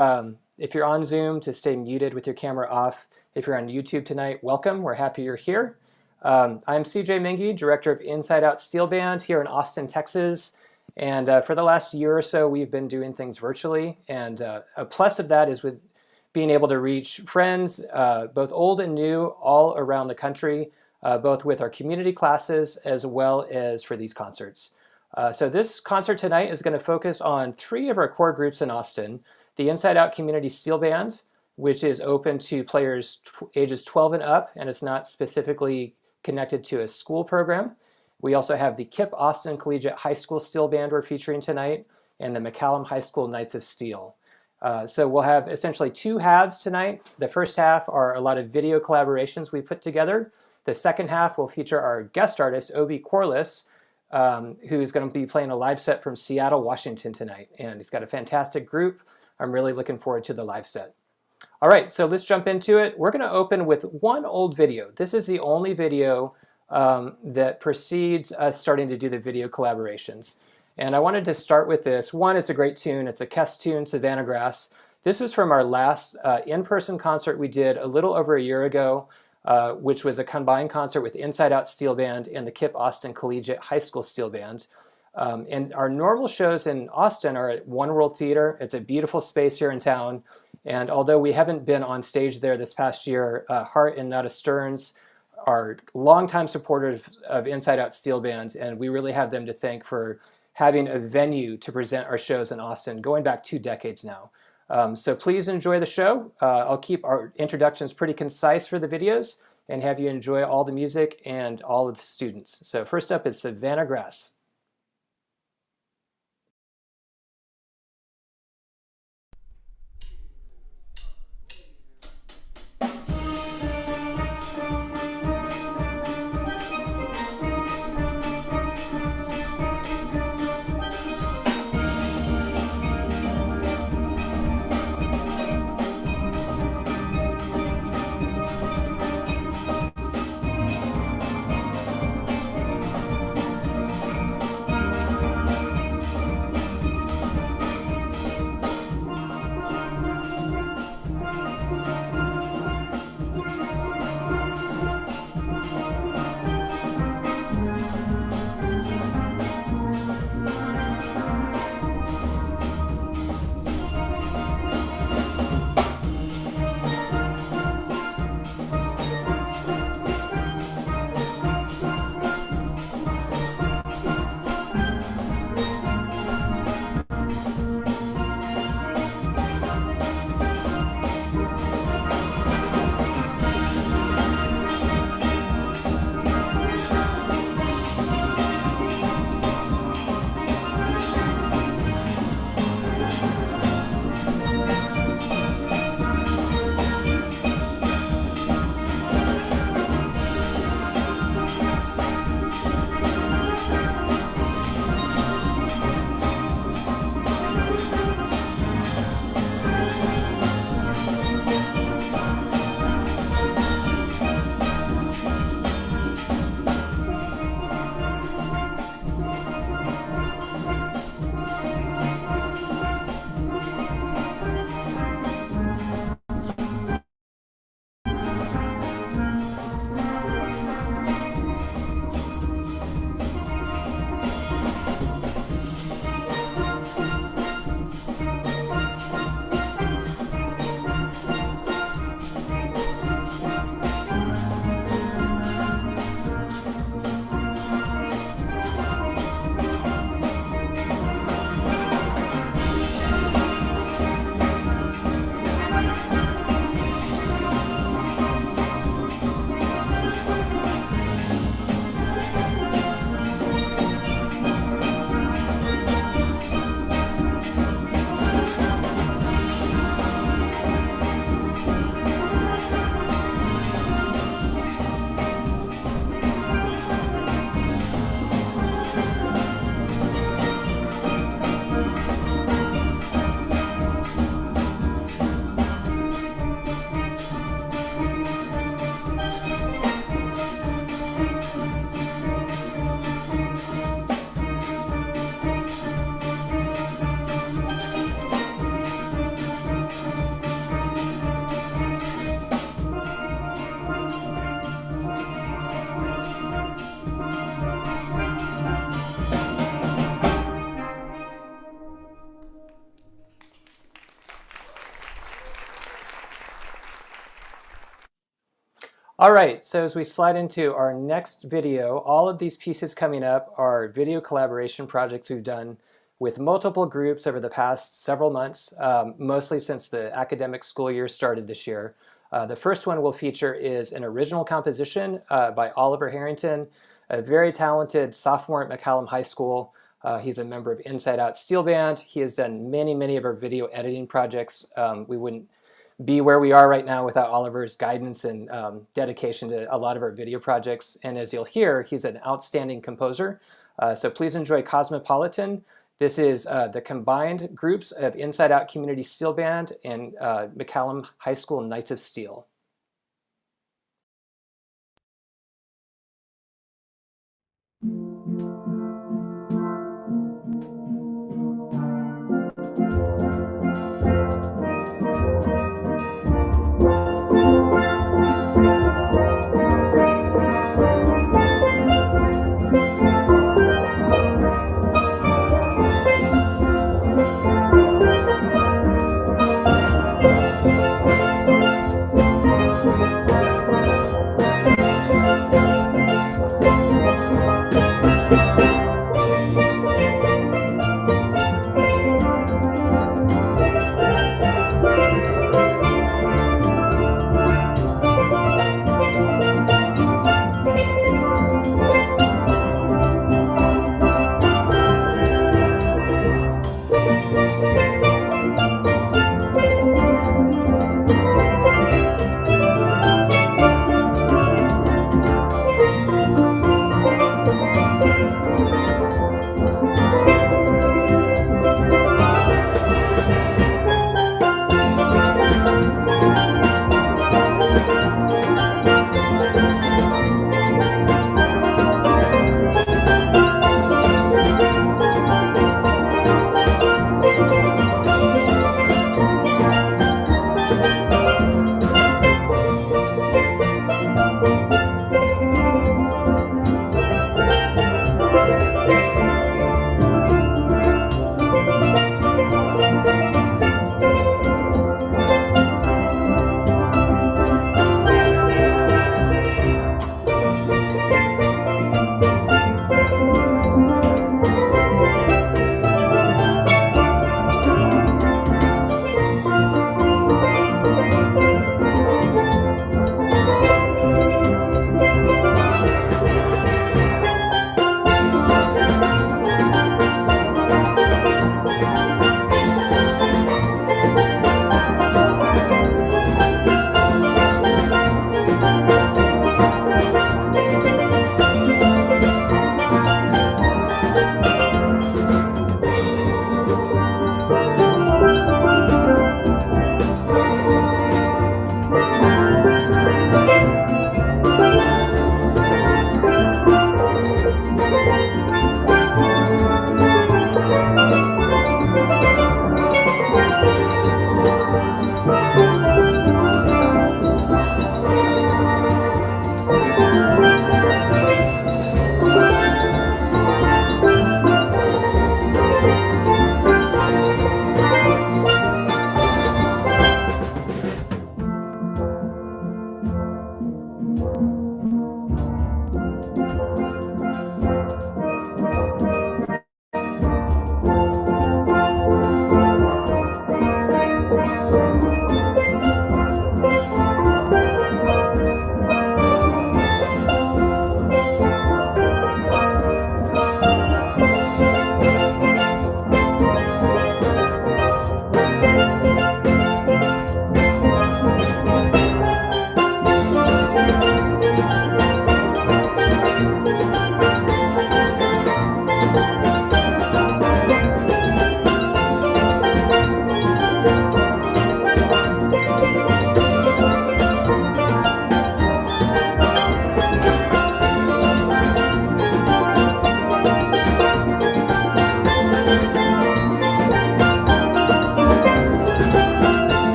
If you're on Zoom, to stay muted with your camera off. If you're on YouTube tonight, welcome. We're happy you're here. I'm CJ Menge, Director of Inside Out Steelband here in Austin, Texas. And for the last year or so, we've been doing things virtually. And a plus of that is with being able to reach friends, both old and new, all around the country, both with our community classes as well as for these concerts. So this concert tonight is going to focus on 3 of our core groups in Austin. The Inside Out Community Steel Band, which is open to players ages 12 and up, and it's not specifically connected to a school program. We also have the KIPP Austin Collegiate High School Steel Band we're featuring tonight, and the McCallum High School Knights of Steel. So we'll have essentially 2 halves tonight. The first half are a lot of video collaborations we put together. The second half will feature our guest artist, Obe Quarless, who's going to be playing a live set from Seattle, Washington tonight. And he's got a fantastic group. I'm really looking forward to the live set. All right, so let's jump into it. We're going to open with one old video. This is the only video that precedes us starting to do the video collaborations. And I wanted to start with this. One, it's a great tune. It's a Kess tune, Savannah Grass. This was from our last in-person concert we did a little over a year ago, which was a combined concert with Inside Out Steel Band and the KIPP Austin Collegiate High School Steel Band. And our normal shows in Austin are at One World Theater. It's a beautiful space here in town. And although we haven't been on stage there this past year, Hart and Nada Stearns are longtime supporters of Inside Out Steel Band, and we really have them to thank for having a venue to present our shows in Austin, going back 2 decades now. So please enjoy the show. I'll keep our introductions pretty concise for the videos and have you enjoy all the music and all of the students. So first up is Savannah Grass. All right, so as we slide into our next video, all of these pieces coming up are video collaboration projects we've done with multiple groups over the past several months, mostly since the academic school year started this year. The first one we'll feature is an original composition by Oliver Harrington, a very talented sophomore at McCallum High School. He's a member of Inside Out Steelband. He has done many of our video editing projects. We wouldn't be where we are right now without Oliver's guidance and dedication to a lot of our video projects. And as you'll hear, he's an outstanding composer. So please enjoy Cosmopolitan. This is the combined groups of Inside Out Community Steel Band and McCallum High School Knights of Steel.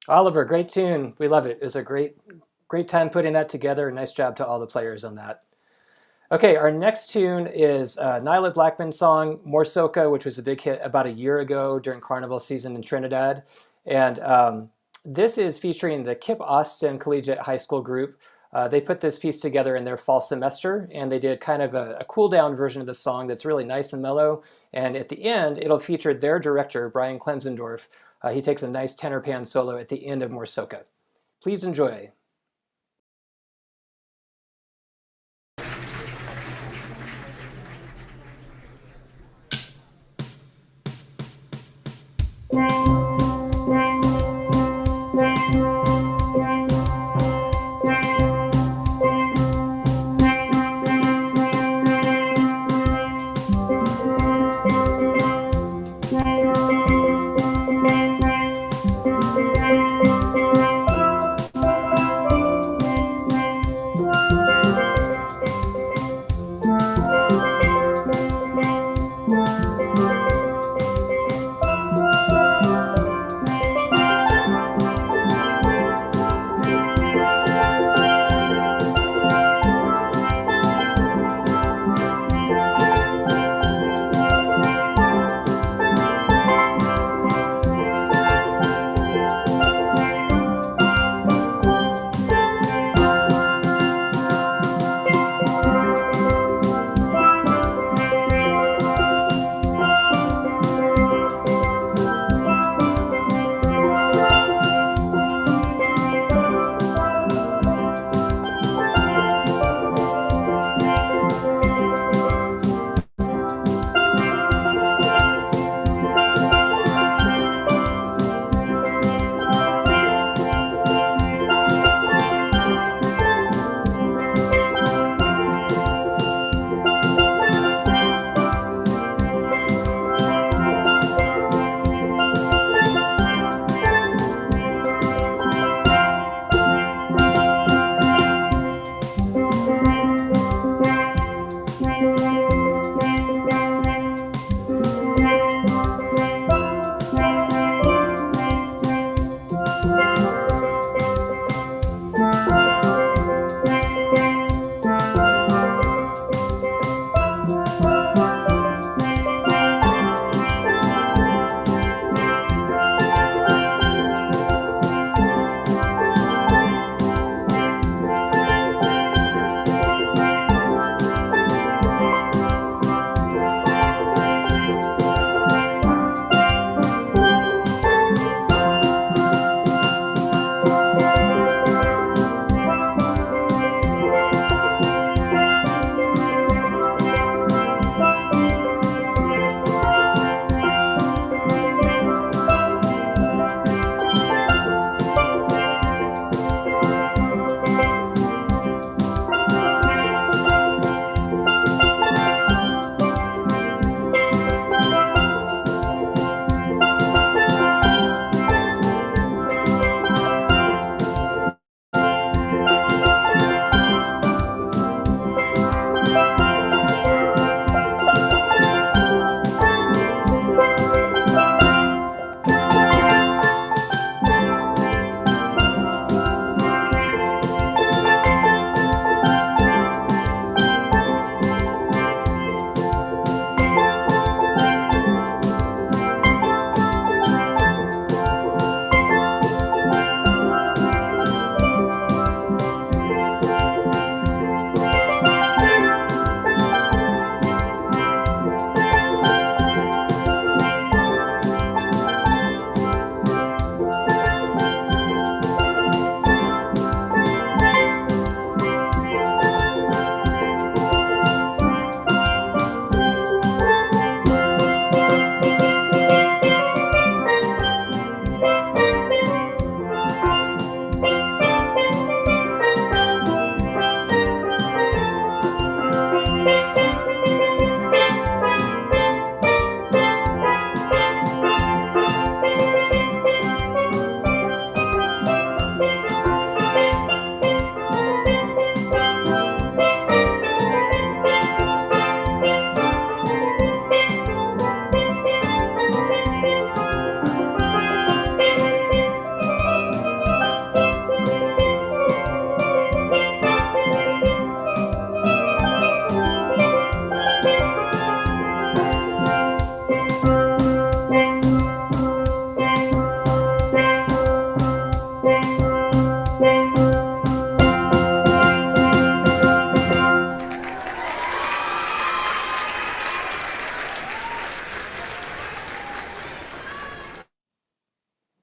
Oliver, great tune. We love it. It's a great Great time putting that together. Nice job to all the players on that. Okay, our next tune is Nyla Blackman's song, More Sokah, which was a big hit about a year ago during Carnival season in Trinidad. And this is featuring the KIPP Austin Collegiate High School group. They put this piece together in their fall semester, and they did kind of a cool-down version of the song that's really nice and mellow. And at the end, it'll feature their director, Brian Klenzendorf. He takes a nice tenor pan solo at the end of More Sokah. Please enjoy.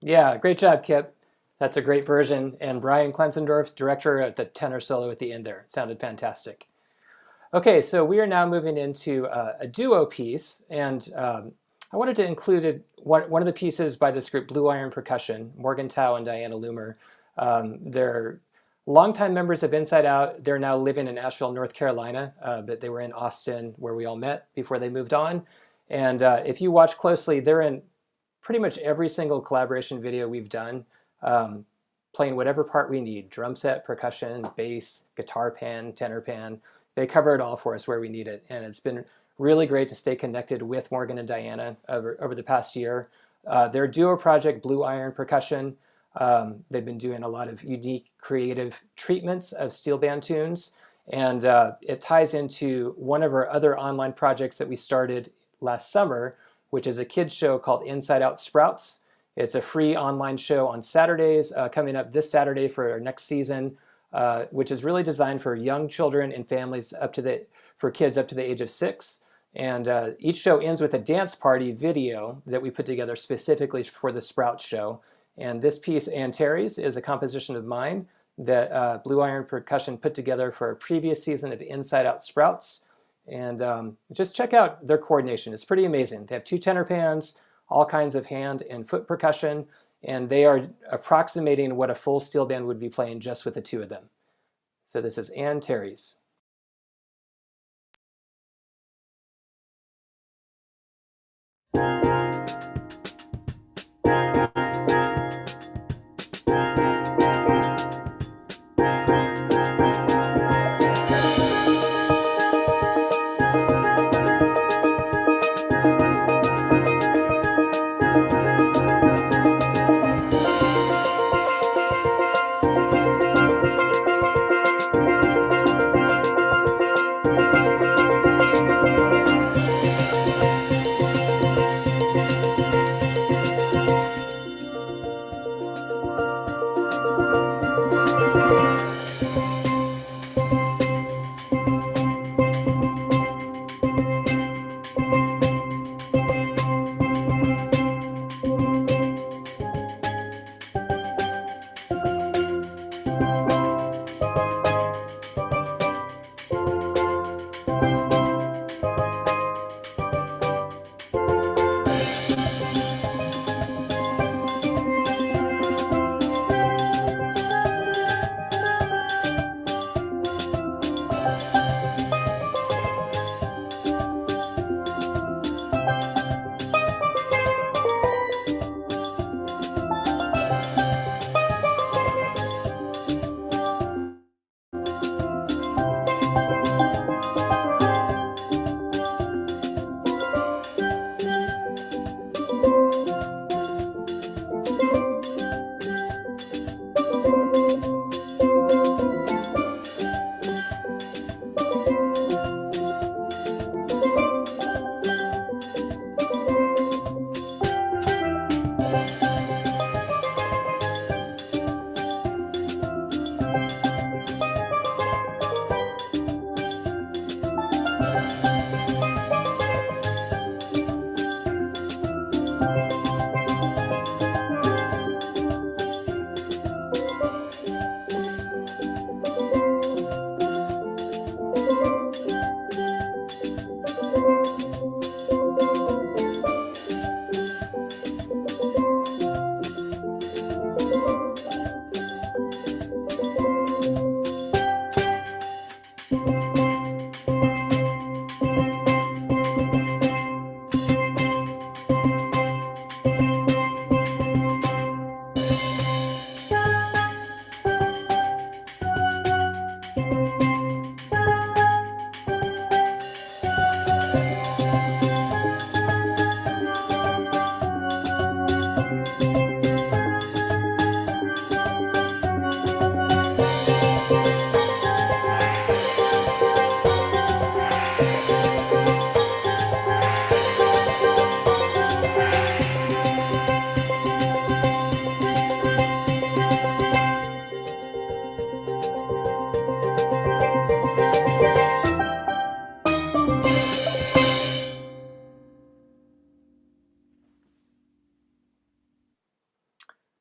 Yeah, great job, Kip. That's a great version. And Brian Klenzendorf, director at the tenor solo at the end there. It sounded fantastic. Okay, so we are now moving into a duo piece. And I wanted to include one of the pieces by this group, Blue Iron Percussion, Morgan Tao and Diana Loomer. They're longtime members of Inside Out. They're now living in Asheville, North Carolina, but they were in Austin where we all met before they moved on. And if you watch closely, they're in pretty much every single collaboration video we've done, playing whatever part we need, drum set, percussion, bass, guitar pan, tenor pan. They cover it all for us where we need it. And it's been really great to stay connected with Morgan and Diana over the past year. Their duo project, Blue Iron Percussion, they've been doing a lot of unique creative treatments of Steelband tunes. And it ties into one of our other online projects that we started last summer, which is a kids show called Inside Out Sprouts. It's a free online show on Saturdays, coming up this Saturday for our next season, which is really designed for young children and families for kids up to the age of 6. And each show ends with a dance party video that we put together specifically for the Sprouts show. And this piece, Antares, is a composition of mine that Blue Iron Percussion put together for a previous season of Inside Out Sprouts. And just check out their coordination. It's pretty amazing. They have 2 tenor pans, all kinds of hand and foot percussion, and they are approximating what a full steel band would be playing just with the 2 of them. So this is Antares.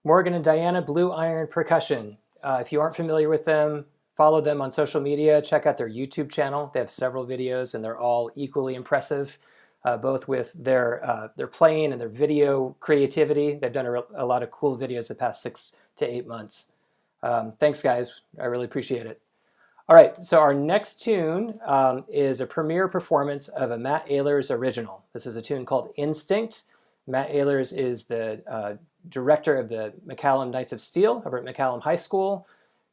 Morgan and Diana, Blue Iron Percussion. If you aren't familiar with them, follow them on social media. Check out their YouTube channel. They have several videos, and they're all equally impressive, both with their playing and their video creativity. They've done a lot of cool videos the past 6 to 8 months. Thanks, guys. I really appreciate it. All right, so our next tune is a premiere performance of a Matt Ehlers original. This is a tune called Instinct. Matt Ehlers is the director of the McCallum Knights of Steel over at McCallum High School.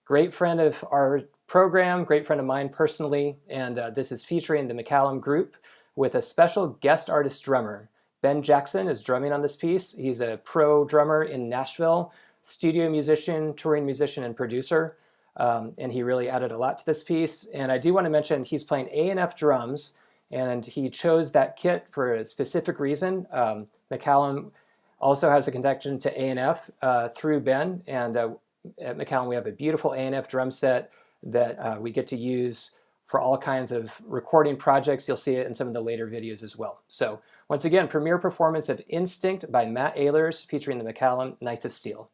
Great friend of our program, great friend of mine personally, and this is featuring the McCallum group with a special guest artist drummer. Ben Jackson is drumming on this piece. He's a pro drummer in Nashville, studio musician, touring musician, and producer. And he really added a lot to this piece. And I do want to mention he's playing A&F drums, and he chose that kit for a specific reason. McCallum also has a connection to A&F through Ben, and at McCallum we have a beautiful A&F drum set that we get to use for all kinds of recording projects. You'll see it in some of the later videos as well. So once again, premiere performance of Instinct by Matt Ehlers featuring the McCallum Knights of Steel.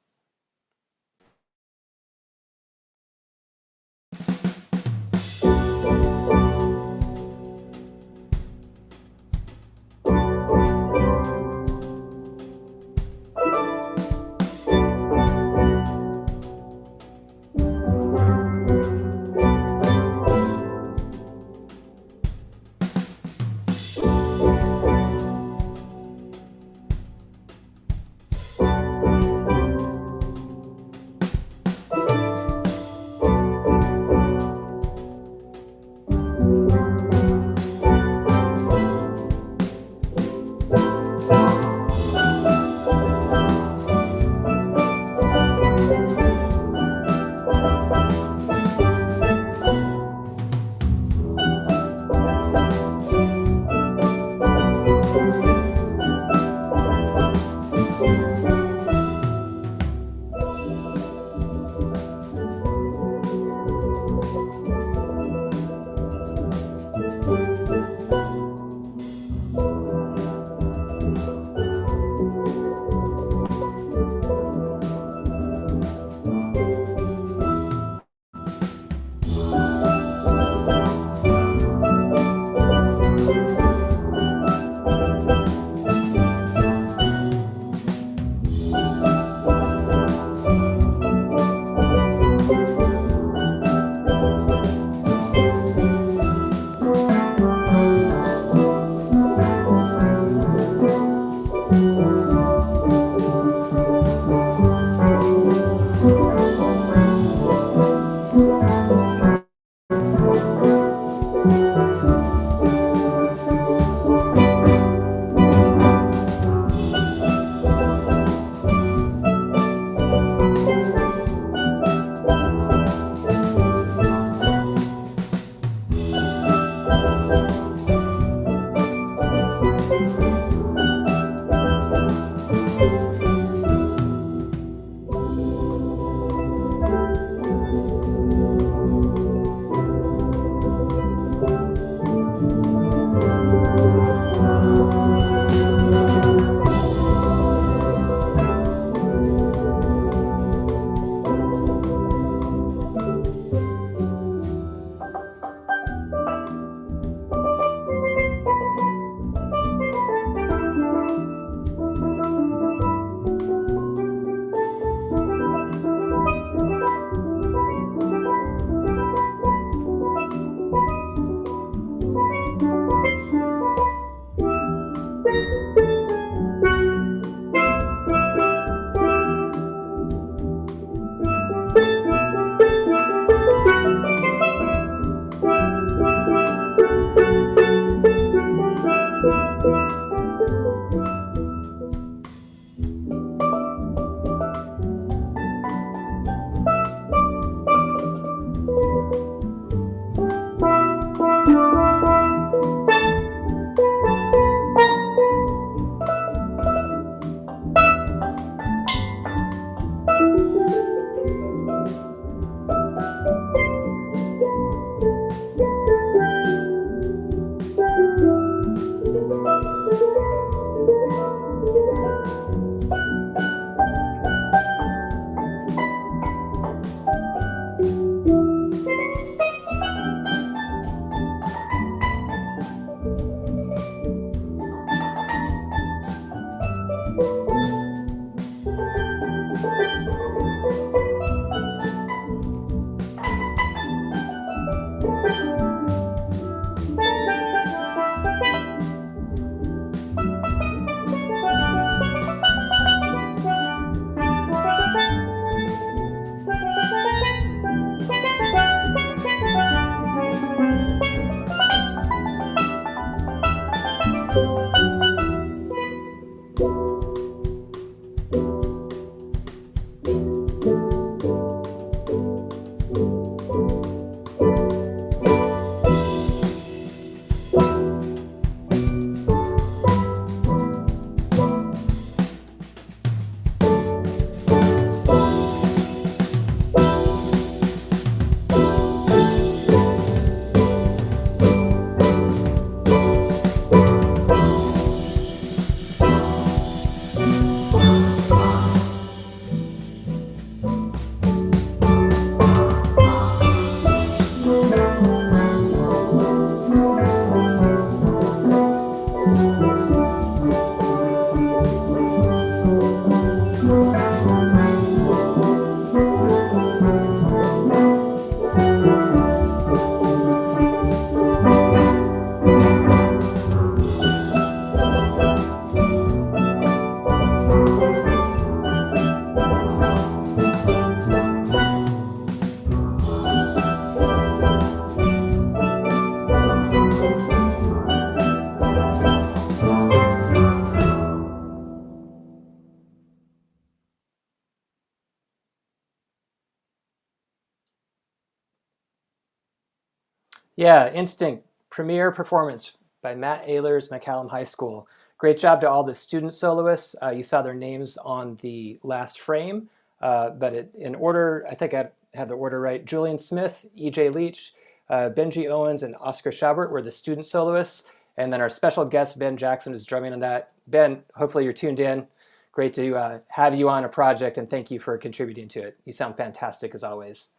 Yeah, Instinct, premiere performance by Matt Ehlers, McCallum High School. Great job to all the student soloists. You saw their names on the last frame, but in order, I think I had the order right. Julian Smith, E.J. Leach, Benji Owens, and Oscar Schaubert were the student soloists. And then our special guest, Ben Jackson, is drumming on that. Ben, hopefully you're tuned in. Great to have you on a project, and thank you for contributing to it. You sound fantastic as always.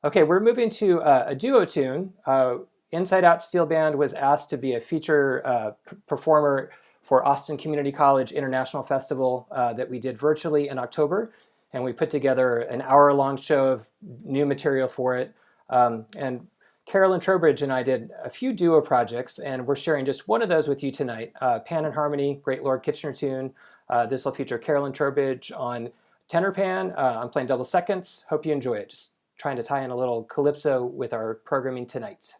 Okay, we're moving to a duo tune. Inside Out Steel Band was asked to be a feature performer for Austin Community College International Festival that we did virtually in October. And we put together an hour-long show of new material for it. And Carolyn Trowbridge and I did a few duo projects, and we're sharing just one of those with you tonight. Pan and Harmony, Great Lord Kitchener tune. This will feature Carolyn Trowbridge on tenor pan. I'm playing double seconds. Hope you enjoy it. Just trying to tie in a little calypso with our programming tonight.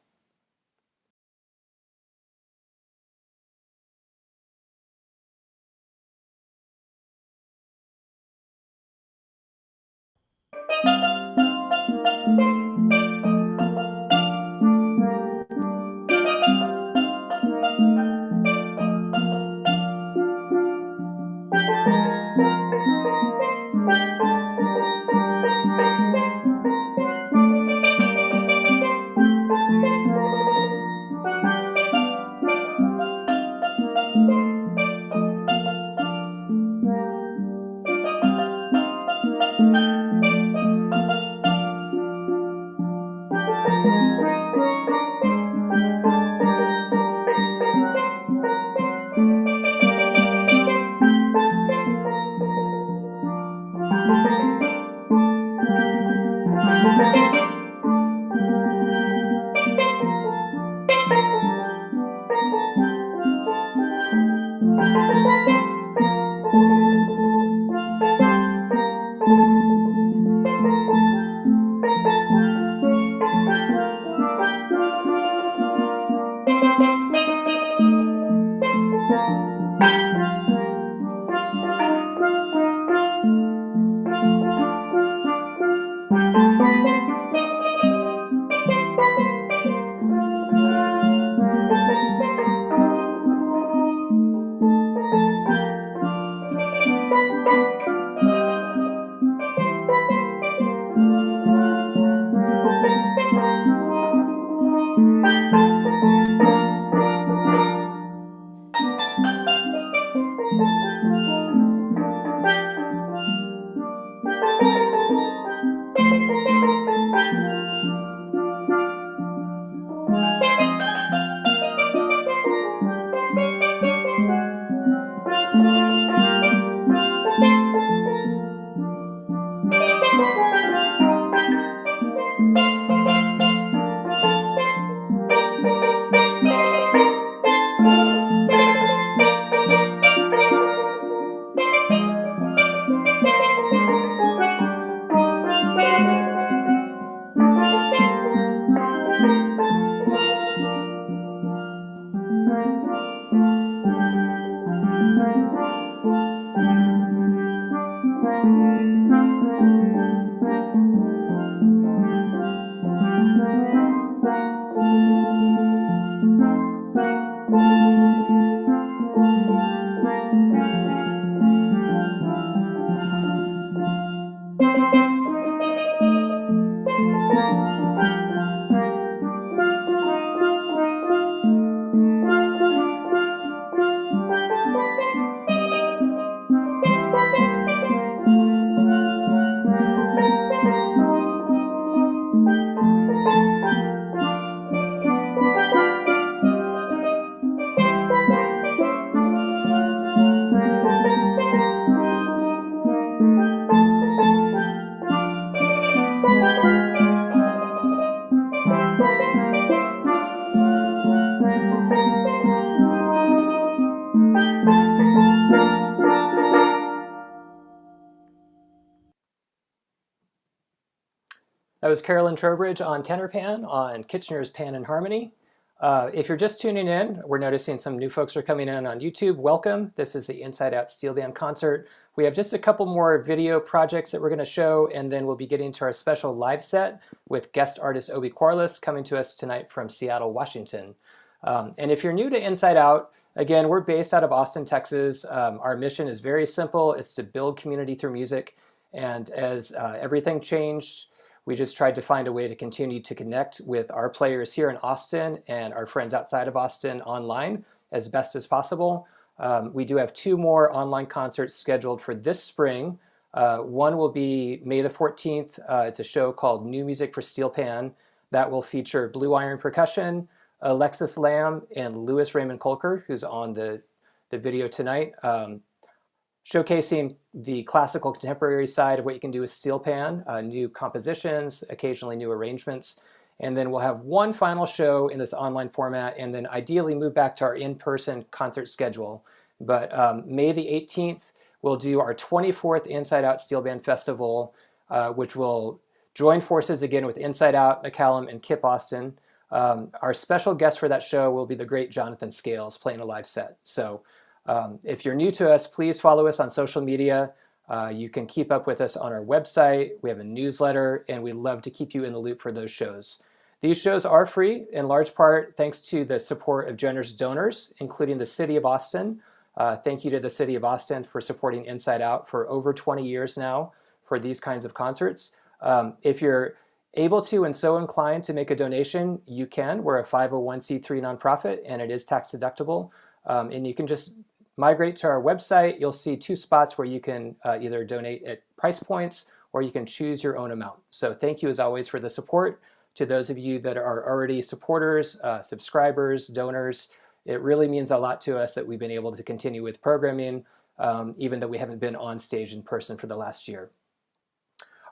That was Carolyn Trowbridge on tenor pan on Kitchener's Pan and Harmony. If you're just tuning in, we're noticing some new folks are coming in on YouTube. Welcome. This is the Inside Out Steelband concert. We have just a couple more video projects that we're going to show, and then we'll be getting to our special live set with guest artist Obe Quarless coming to us tonight from Seattle, Washington. And if you're new to Inside Out, again, we're based out of Austin, Texas. Our mission is very simple. It's to build community through music. And as everything changed, we just tried to find a way to continue to connect with our players here in Austin and our friends outside of Austin online as best as possible. We do have 2 more online concerts scheduled for this spring. One will be May the 14th. It's a show called New Music for Steelpan that will feature Blue Iron Percussion, Alexis Lamb, and Louis Raymond Kolker, who's on the video tonight, showcasing the classical contemporary side of what you can do with Steelpan, new compositions, occasionally new arrangements. And then we'll have one final show in this online format and then ideally move back to our in-person concert schedule. But May the 18th, we'll do our 24th Inside Out Steelband Festival, which will join forces again with Inside Out, McCallum, and KIPP Austin. Our special guest for that show will be the great Jonathan Scales playing a live set. So if you're new to us, please follow us on social media. You can keep up with us on our website. We have a newsletter, and we love to keep you in the loop for those shows. These shows are free, in large part thanks to the support of generous donors, including the City of Austin. Thank you to the City of Austin for supporting Inside Out for over 20 years now for these kinds of concerts. If you're able to and so inclined to make a donation, you can. We're a 501c3 nonprofit, and it is tax deductible. And you can just migrate to our website. You'll see 2 spots where you can either donate at price points or you can choose your own amount. So thank you as always for the support. To those of you that are already supporters, subscribers, donors, it really means a lot to us that we've been able to continue with programming, even though we haven't been on stage in person for the last year.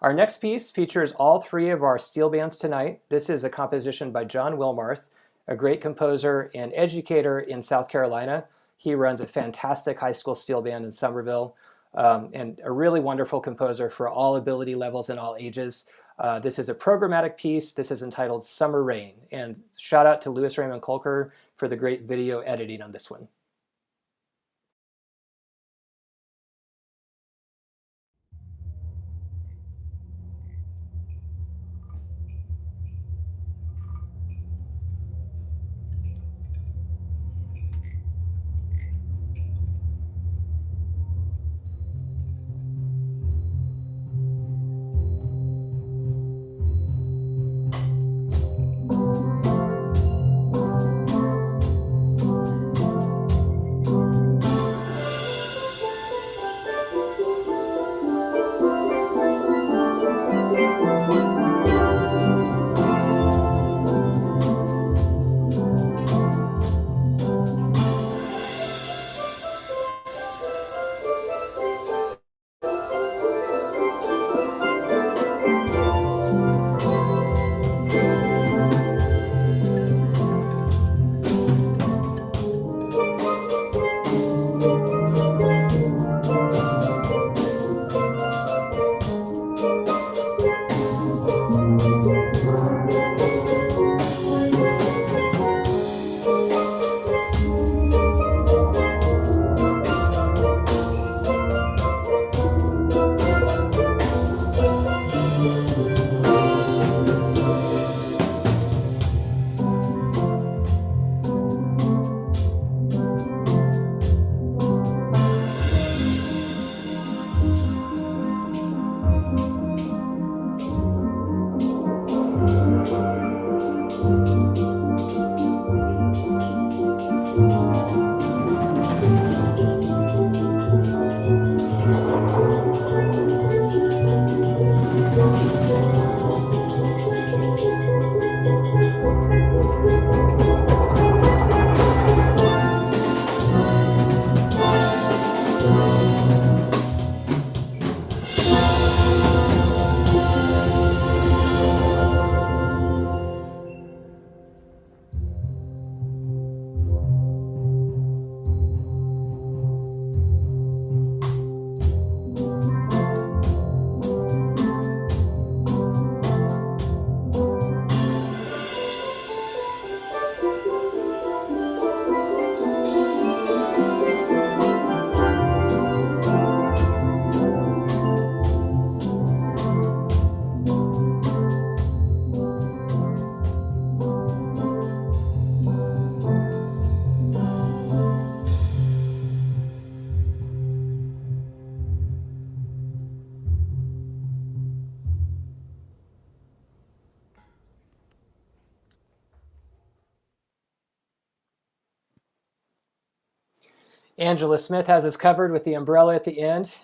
Our next piece features all 3 of our steel bands tonight. This is a composition by John Wilmarth, a great composer and educator in South Carolina. He runs a fantastic high school steel band in Somerville, and a really wonderful composer for all ability levels and all ages. This is a programmatic piece. This is entitled Summer Rain. And shout out to Louis Raymond Kolker for the great video editing on this one. Angela Smith has us covered with the umbrella at the end.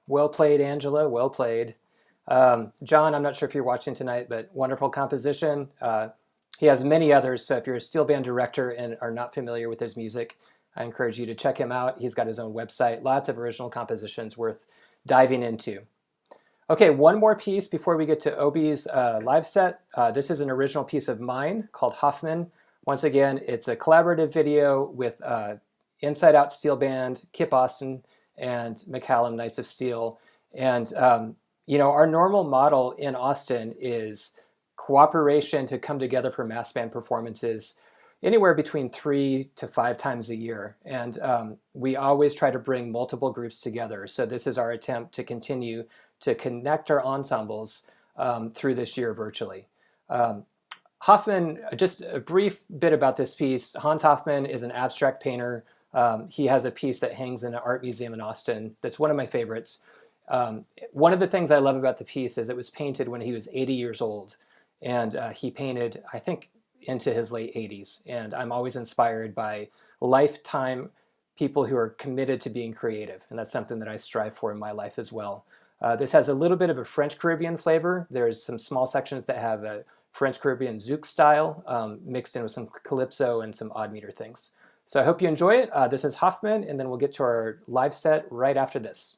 Well played, Angela, well played. John, I'm not sure if you're watching tonight, but wonderful composition. He has many others, so if you're a steel band director and are not familiar with his music, I encourage you to check him out. He's got his own website, lots of original compositions worth diving into. Okay, one more piece before we get to Obe's live set. This is an original piece of mine called Hofmann. Once again, it's a collaborative video with Inside Out Steel Band, KIPP Austin, and McCallum Knights of Steel. And you know, our normal model in Austin is cooperation to come together for mass band performances anywhere between 3 to 5 times a year. And we always try to bring multiple groups together. So this is our attempt to continue to connect our ensembles through this year virtually. Hofmann, just a brief bit about this piece. Hans Hofmann is an abstract painter. He has a piece that hangs in an art museum in Austin that's one of my favorites. One of the things I love about the piece is it was painted when he was 80 years old. And he painted, I think, into his late 80s. And I'm always inspired by lifetime people who are committed to being creative. And that's something that I strive for in my life as well. This has a little bit of a French Caribbean flavor. There's some small sections that have a French Caribbean zouk style mixed in with some calypso and some odd meter things. So I hope you enjoy it. This is Hofmann, and then we'll get to our live set right after this.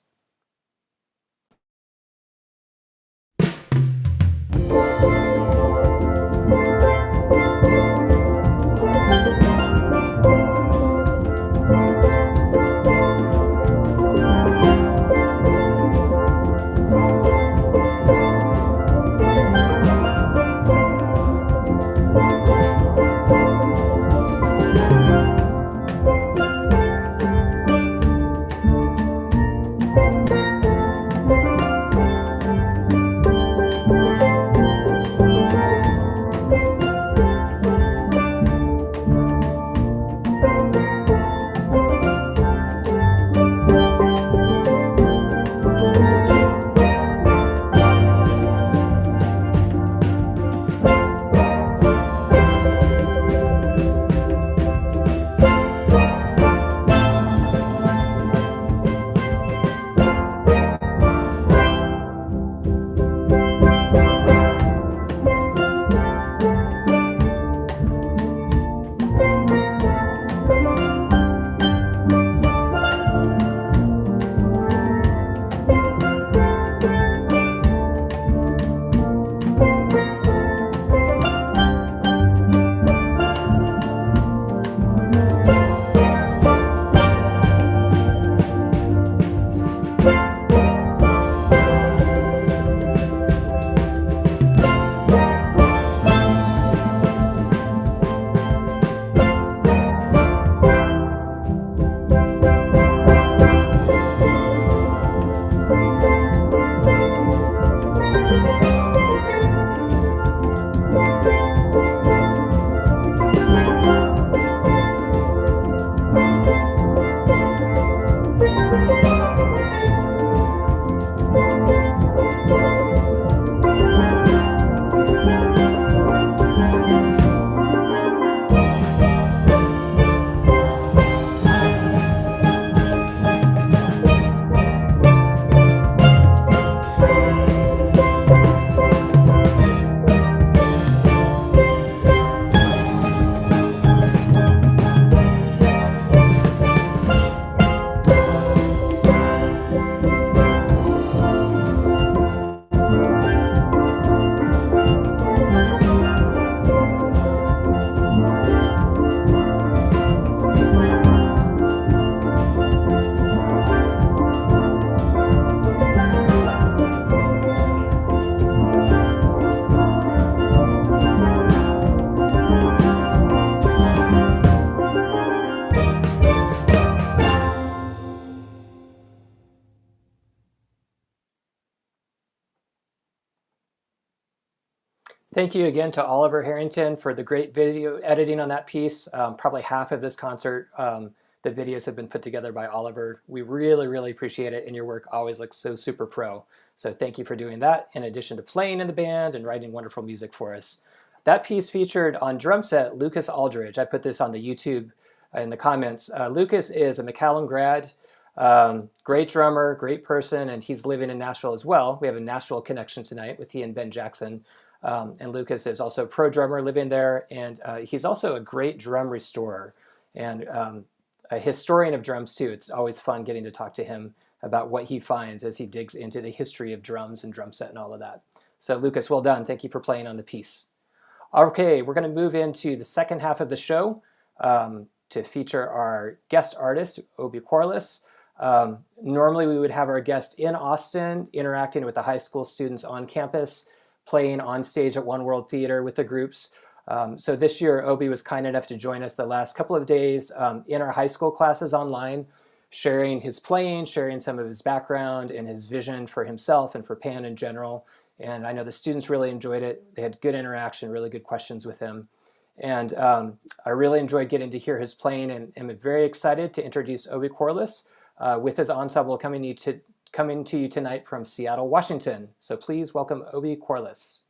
Thank you again to Oliver Harrington for the great video editing on that piece. Probably half of this concert, the videos have been put together by Oliver. We really, really appreciate it, and your work always looks so super pro. So thank you for doing that, in addition to playing in the band and writing wonderful music for us. That piece featured on drum set Lucas Aldridge. I put this on the YouTube in the comments. Lucas is a McCallum grad, great drummer, great person, and he's living in Nashville as well. We have a Nashville connection tonight with he and Ben Jackson. And Lucas is also a pro drummer living there, and he's also a great drum restorer and a historian of drums too. It's always fun getting to talk to him about what he finds as he digs into the history of drums and drum set and all of that. So Lucas, well done. Thank you for playing on the piece. Okay, we're going to move into the second half of the show to feature our guest artist, Obe Quarless. Normally we would have our guest in Austin interacting with the high school students on campus, playing on stage at One World Theater with the groups. So this year, Obe was kind enough to join us the last couple of days in our high school classes online, sharing his playing, sharing some of his background and his vision for himself and for Pan in general. And I know the students really enjoyed it. They had good interaction, really good questions with him. And I really enjoyed getting to hear his playing, and am very excited to introduce Obe Quarless with his ensemble coming to you tonight from Seattle, Washington. So please welcome Obe Quarless.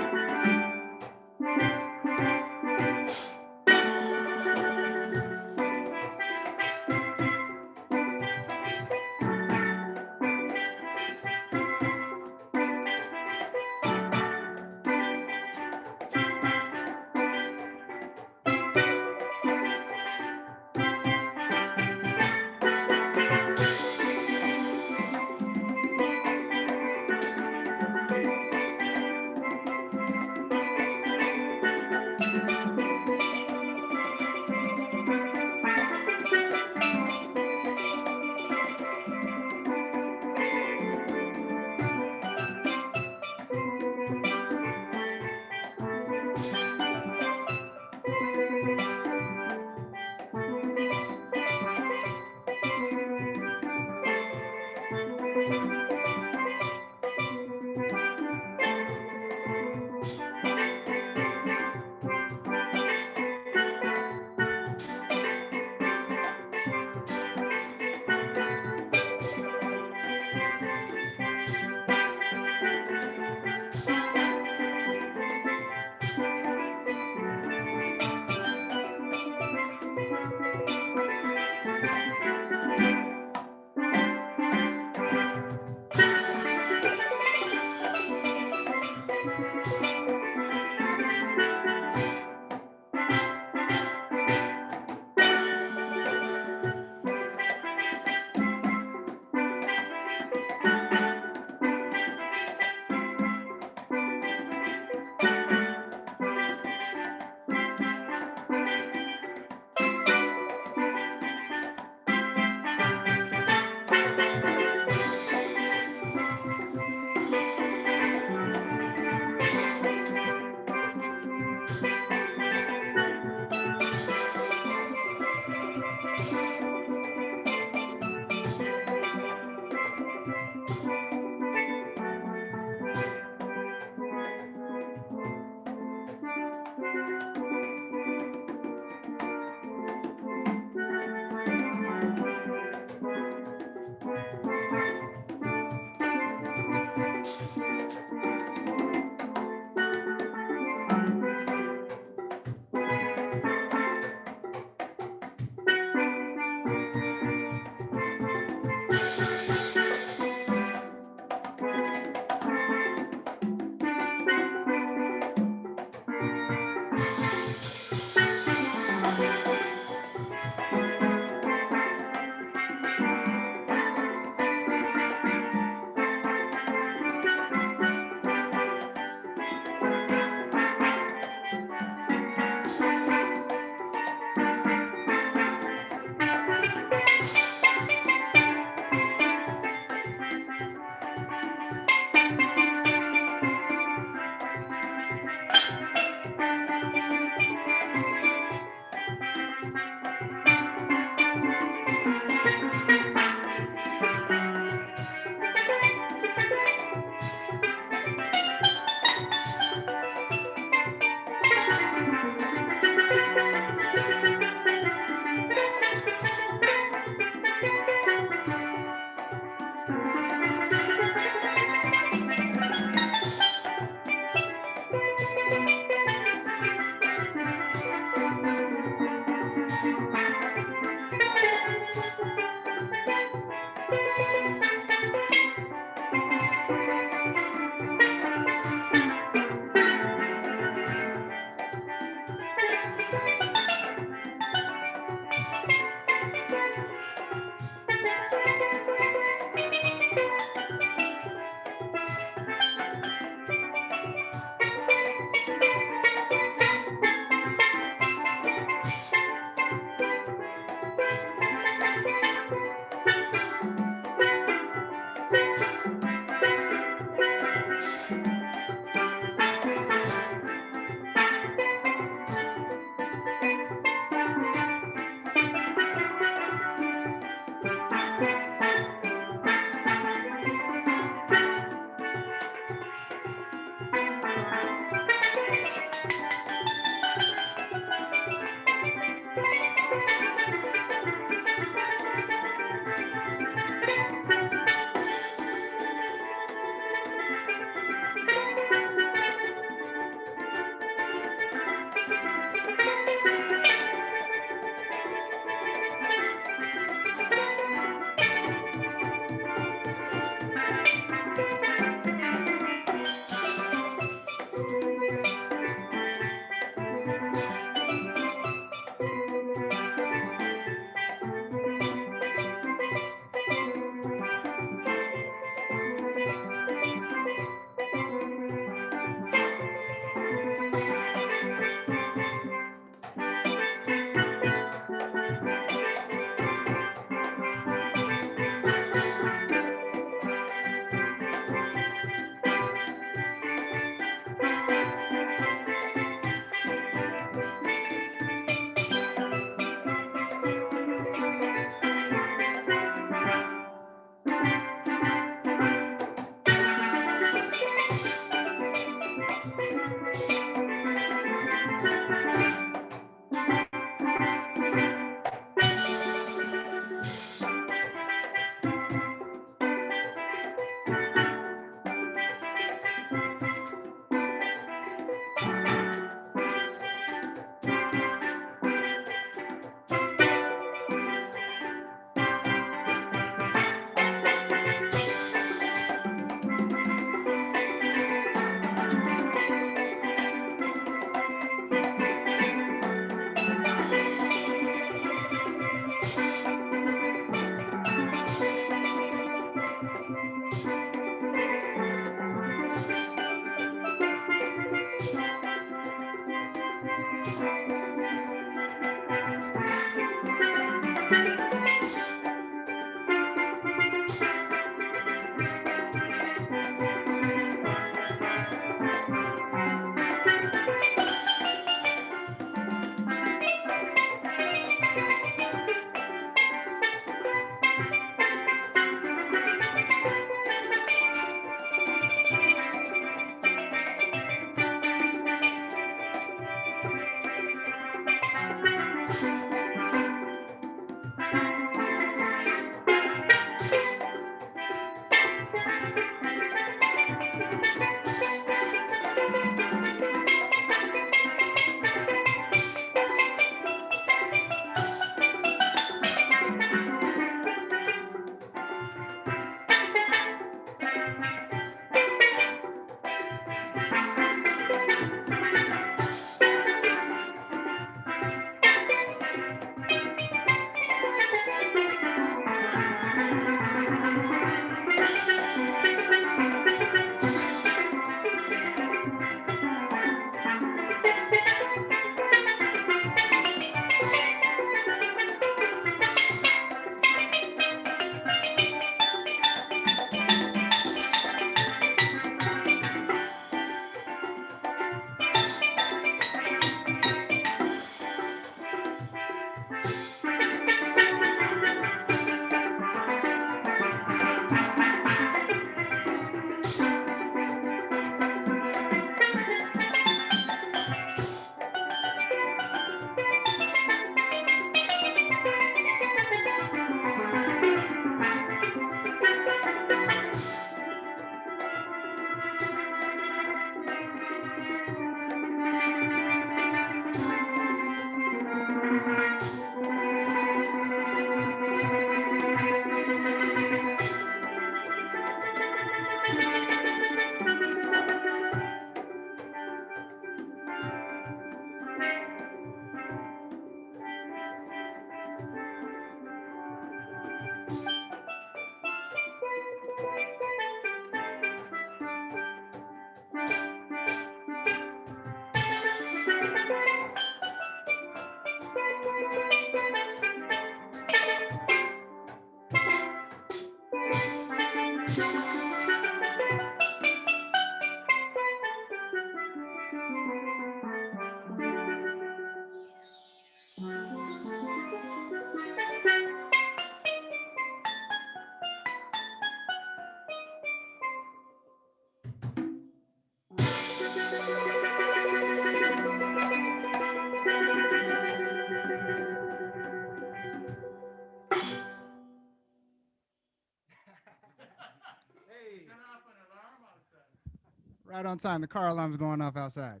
Right on time. The car alarm's going off outside.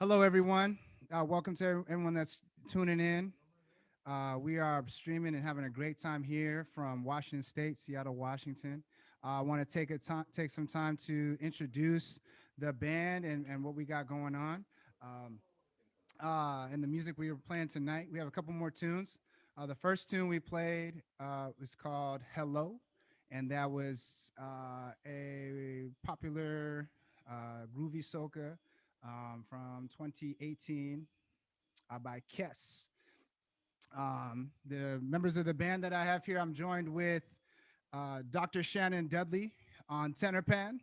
Hello, everyone. Welcome to everyone that's tuning in. We are streaming and having a great time here from Washington State, Seattle, Washington. I want to take some time to introduce the band and what we got going on. And the music we were playing tonight. We have a couple more tunes. The first tune we played was called Hello, and that was a popular groovy soca from 2018 by Kess. The members of the band that I have here, I'm joined with Dr. Shannon Dudley on tenor pan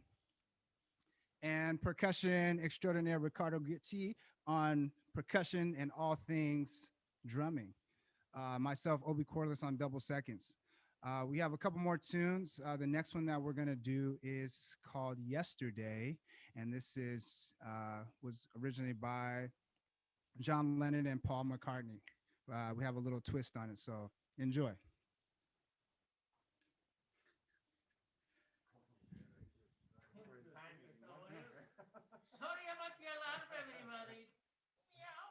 and percussion extraordinaire Ricardo Gitti on percussion and all things drumming. Myself, Obe Quarless on double seconds. We have a couple more tunes. The next one that we're gonna do is called Yesterday, and this is was originally by John Lennon and Paul McCartney. We have a little twist on it, so enjoy. Sorry about the alarm, everybody. Meow.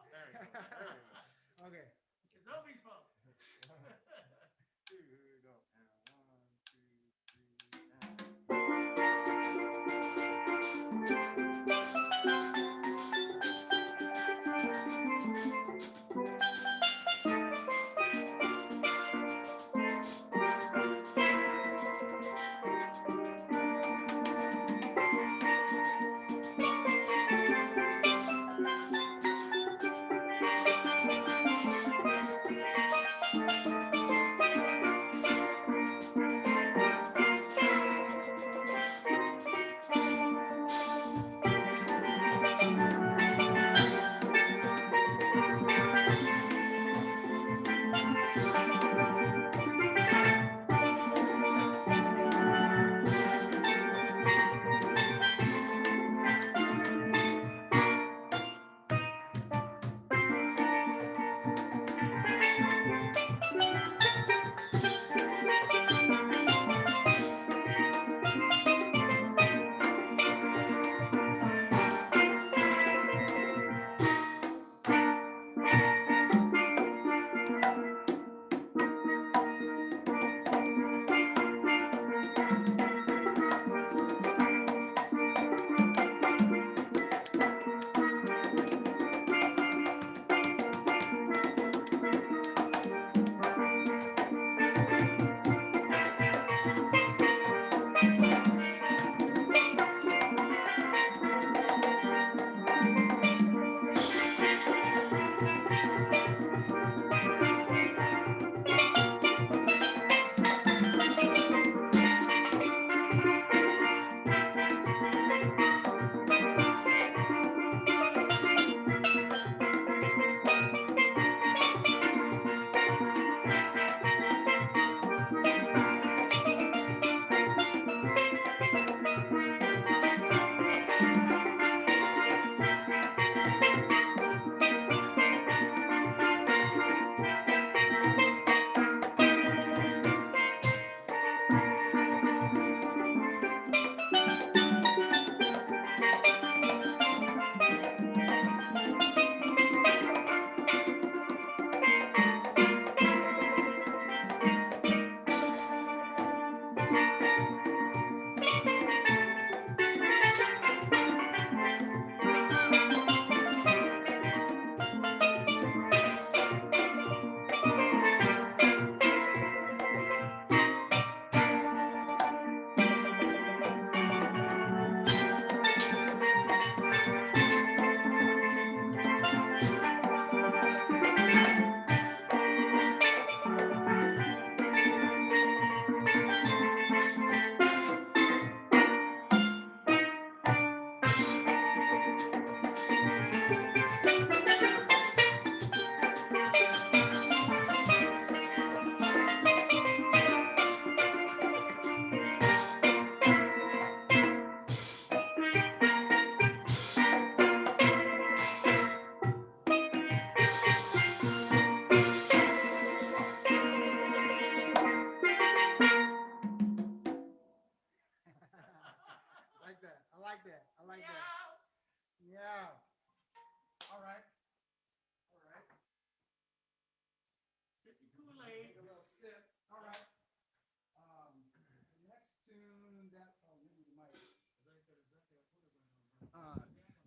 Okay. It's Obi's fault.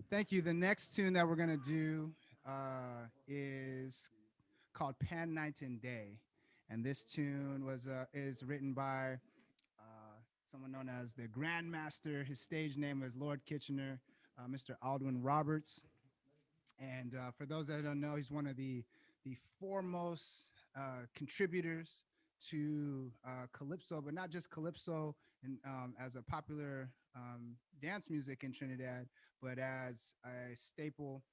Thank you. The next tune that we're gonna do is called Pan Night and Day, and this tune was is written by someone known as the Grandmaster. His stage name was Lord Kitchener, Mr. Aldwin Roberts. And for those that don't know, he's one of the foremost contributors to calypso, but not just calypso and as a popular dance music in Trinidad, but as a staple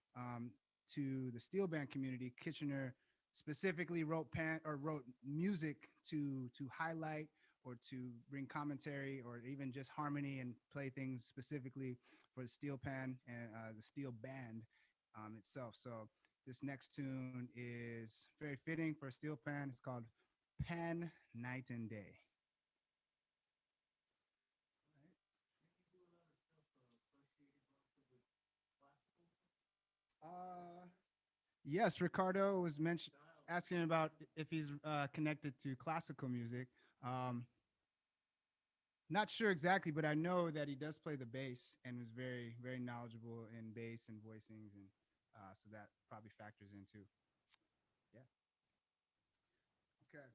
to the steel band community. Kitchener specifically wrote music to highlight or to bring commentary or even just harmony and play things specifically for the steel pan and the steel band itself. So this next tune is very fitting for a steel pan. It's called Pan Night and Day. Yes, Ricardo was asking about if he's connected to classical music. Not sure exactly, but I know that he does play the bass and was very, very knowledgeable in bass and voicings, and so that probably factors into. Yeah. Okay.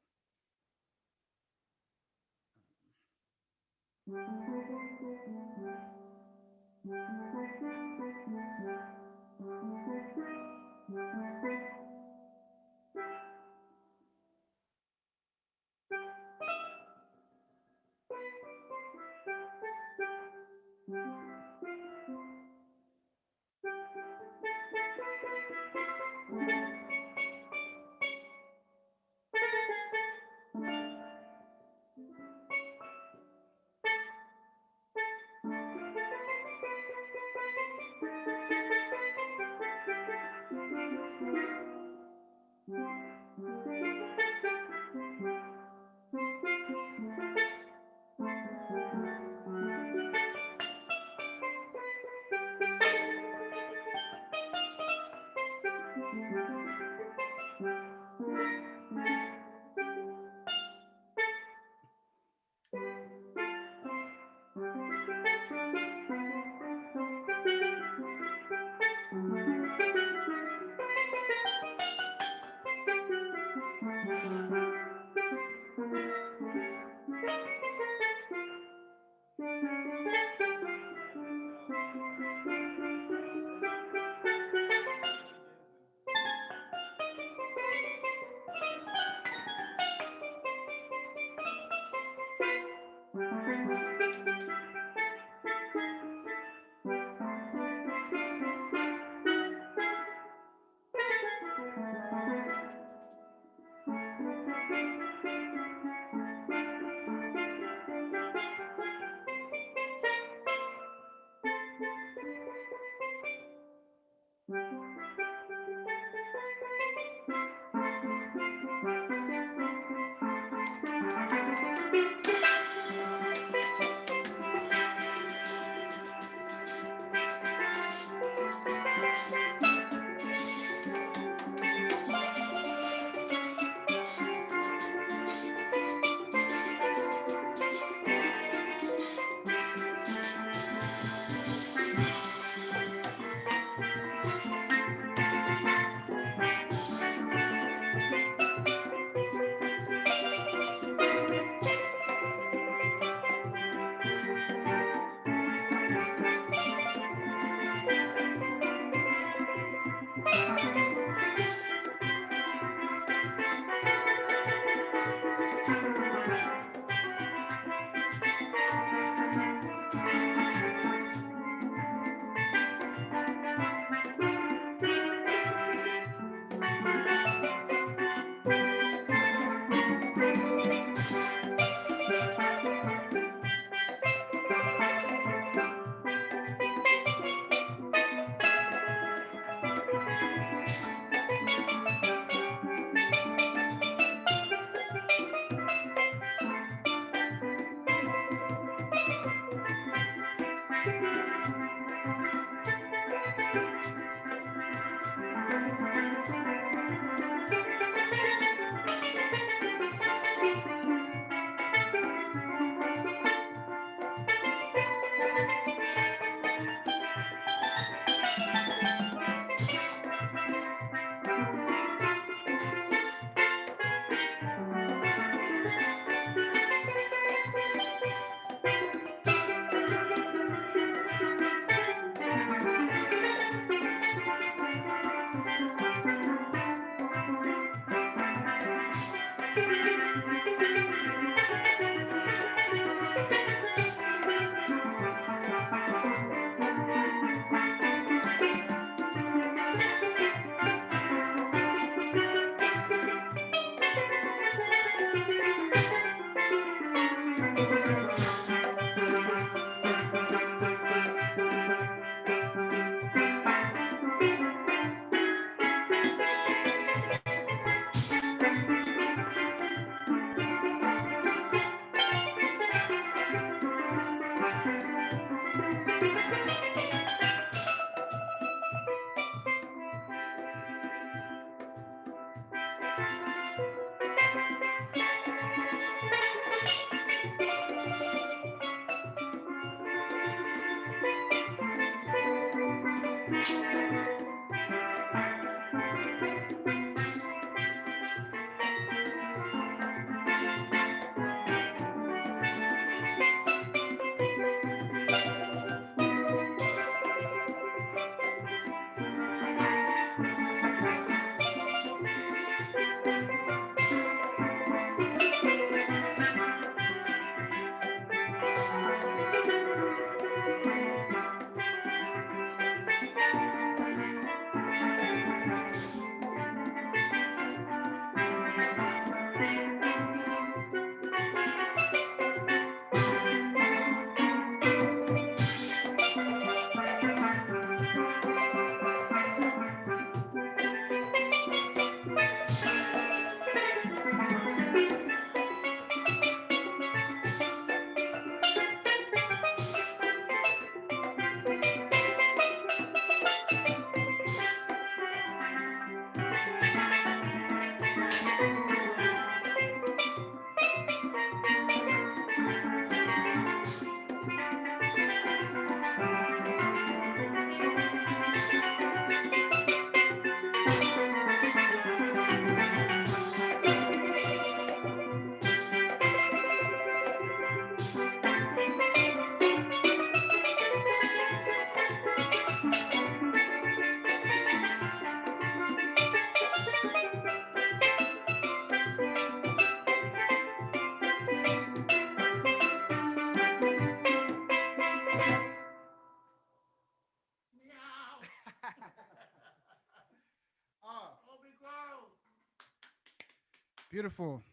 Beautiful.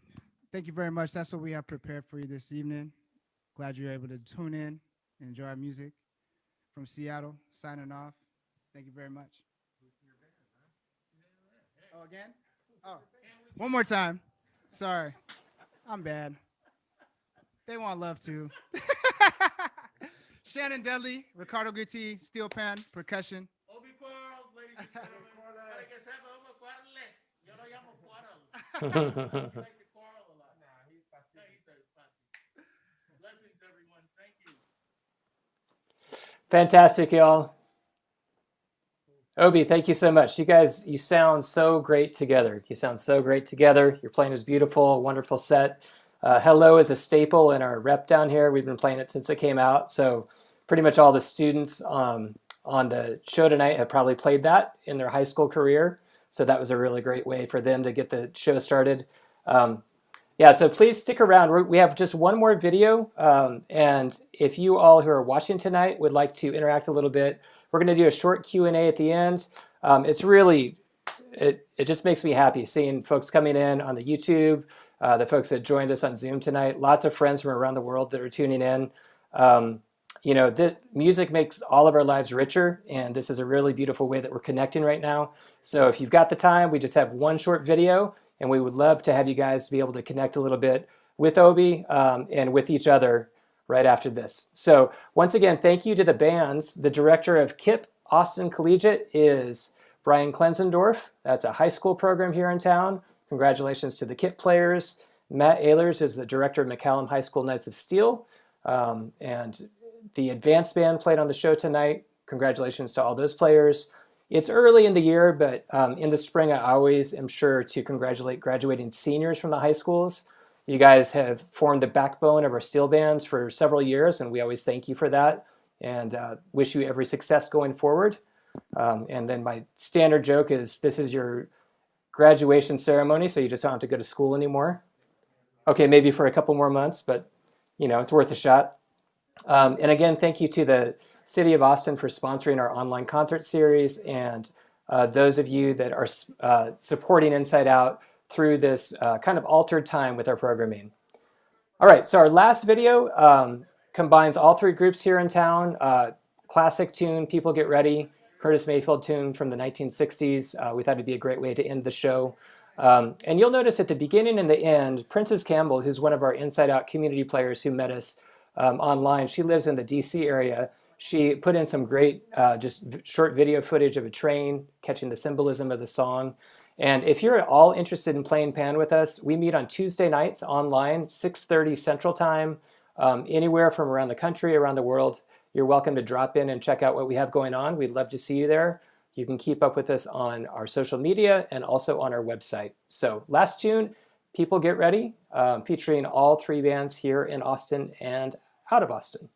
Thank you very much. That's what we have prepared for you this evening. Glad you're able to tune in and enjoy our music. From Seattle, signing off. Thank you very much. Oh, again? Oh, one more time. Sorry. I'm bad. They want love too. Shannon Dudley, Ricardo Gutti, Steelband, Percussion. Obe Quarless, ladies and gentlemen. Para que sepa, Obe Quarless. Yo lo llamo Quarrel. He likes to quarrel a lot. Nah, he's fussy. No, he's so fussy. Blessings, everyone. Thank you. Fantastic, y'all. Obi, thank you so much. You guys, you sound so great together. You sound so great together. Your playing is beautiful, wonderful set. Hello is a staple in our rep down here. We've been playing it since it came out. So pretty much all the students on the show tonight have probably played that in their high school career. So that was a really great way for them to get the show started. Yeah, so please stick around. We have just one more video. And if you all who are watching tonight would like to interact a little bit, we're going to do a short Q&A at the end. It's really, it just makes me happy seeing folks coming in on the YouTube, the folks that joined us on Zoom tonight, lots of friends from around the world that are tuning in. You know, the music makes all of our lives richer, and this is a really beautiful way that we're connecting right now. So if you've got the time, we just have one short video, and we would love to have you guys be able to connect a little bit with Obi and with each other right after this. So once again, thank you to the bands. The director of KIPP Austin Collegiate is Brian Klenzendorf. That's a high school program here in town. Congratulations to the KIPP players. Matt Ehlers is the director of McCallum High School Knights of Steel. And the advanced band played on the show tonight. Congratulations to all those players. It's early in the year, but in the spring, I always am sure to congratulate graduating seniors from the high schools. You guys have formed the backbone of our steel bands for several years, and we always thank you for that and wish you every success going forward. And then my standard joke is this is your graduation ceremony, so you just don't have to go to school anymore. Okay, maybe for a couple more months, but you know, it's worth a shot. And again, thank you to the City of Austin for sponsoring our online concert series and those of you that are supporting Inside Out through this kind of altered time with our programming. All right, so our last video combines all three groups here in town. Classic tune, People Get Ready, Curtis Mayfield tune from the 1960s. We thought it'd be a great way to end the show. And you'll notice at the beginning and the end, Princess Campbell, who's one of our Inside Out community players who met us online, she lives in the DC area. She put in some great just short video footage of a train catching the symbolism of the song. And if you're at all interested in playing pan with us, we meet on Tuesday nights online, 6:30 Central Time, anywhere from around the country, around the world. You're welcome to drop in and check out what we have going on. We'd love to see you there. You can keep up with us on our social media and also on our website. So last tune, People Get Ready, featuring all three bands here in Austin and out of Austin.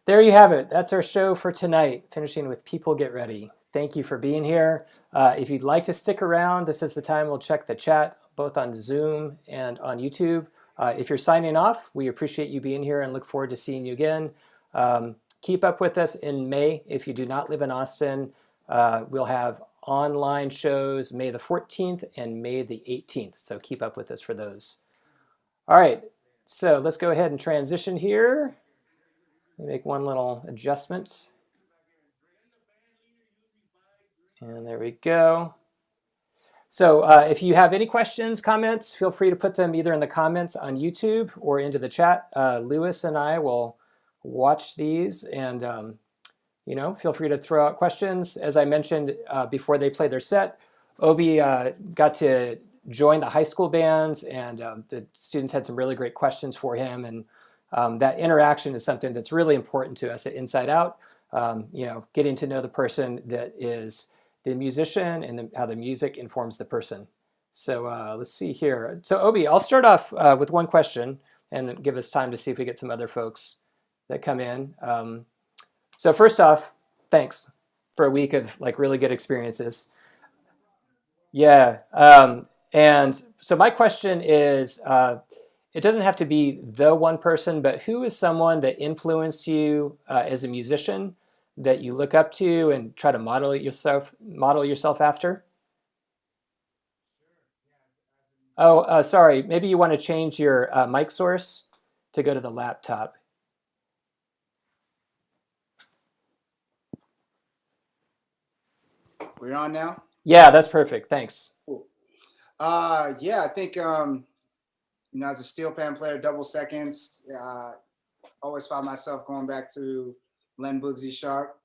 There you have it. That's our show for tonight, finishing with People Get Ready. Thank you for being here. If you'd like to stick around, this is the time we'll check the chat, both on Zoom and on YouTube. If you're signing off, we appreciate you being here and look forward to seeing you again. Keep up with us in May. If you do not live in Austin, we'll have online shows May the 14th and May the 18th. So keep up with us for those. All right, so let's go ahead and transition here. Let me make one little adjustment. And there we go. So if you have any questions, comments, feel free to put them either in the comments on YouTube or into the chat. Lewis and I will watch these and feel free to throw out questions. As I mentioned before they play their set, Obe got to join the high school bands, and the students had some really great questions for him. And that interaction is something that's really important to us at Inside Out. Getting to know the person that is the musician and how the music informs the person. So let's see here. So Obe, I'll start off with one question and then give us time to see if we get some other folks that come in. So first off, thanks for a week of really good experiences. Yeah. And so my question is, it doesn't have to be the one person, but who is someone that influenced you as a musician that you look up to and try to model yourself after? Oh, sorry. Maybe you want to change your mic source to go to the laptop. We're on now? Yeah, that's perfect. Thanks. Cool. Yeah, I think, as a steel pan player, double seconds, always found myself going back to Len Boogsy Sharp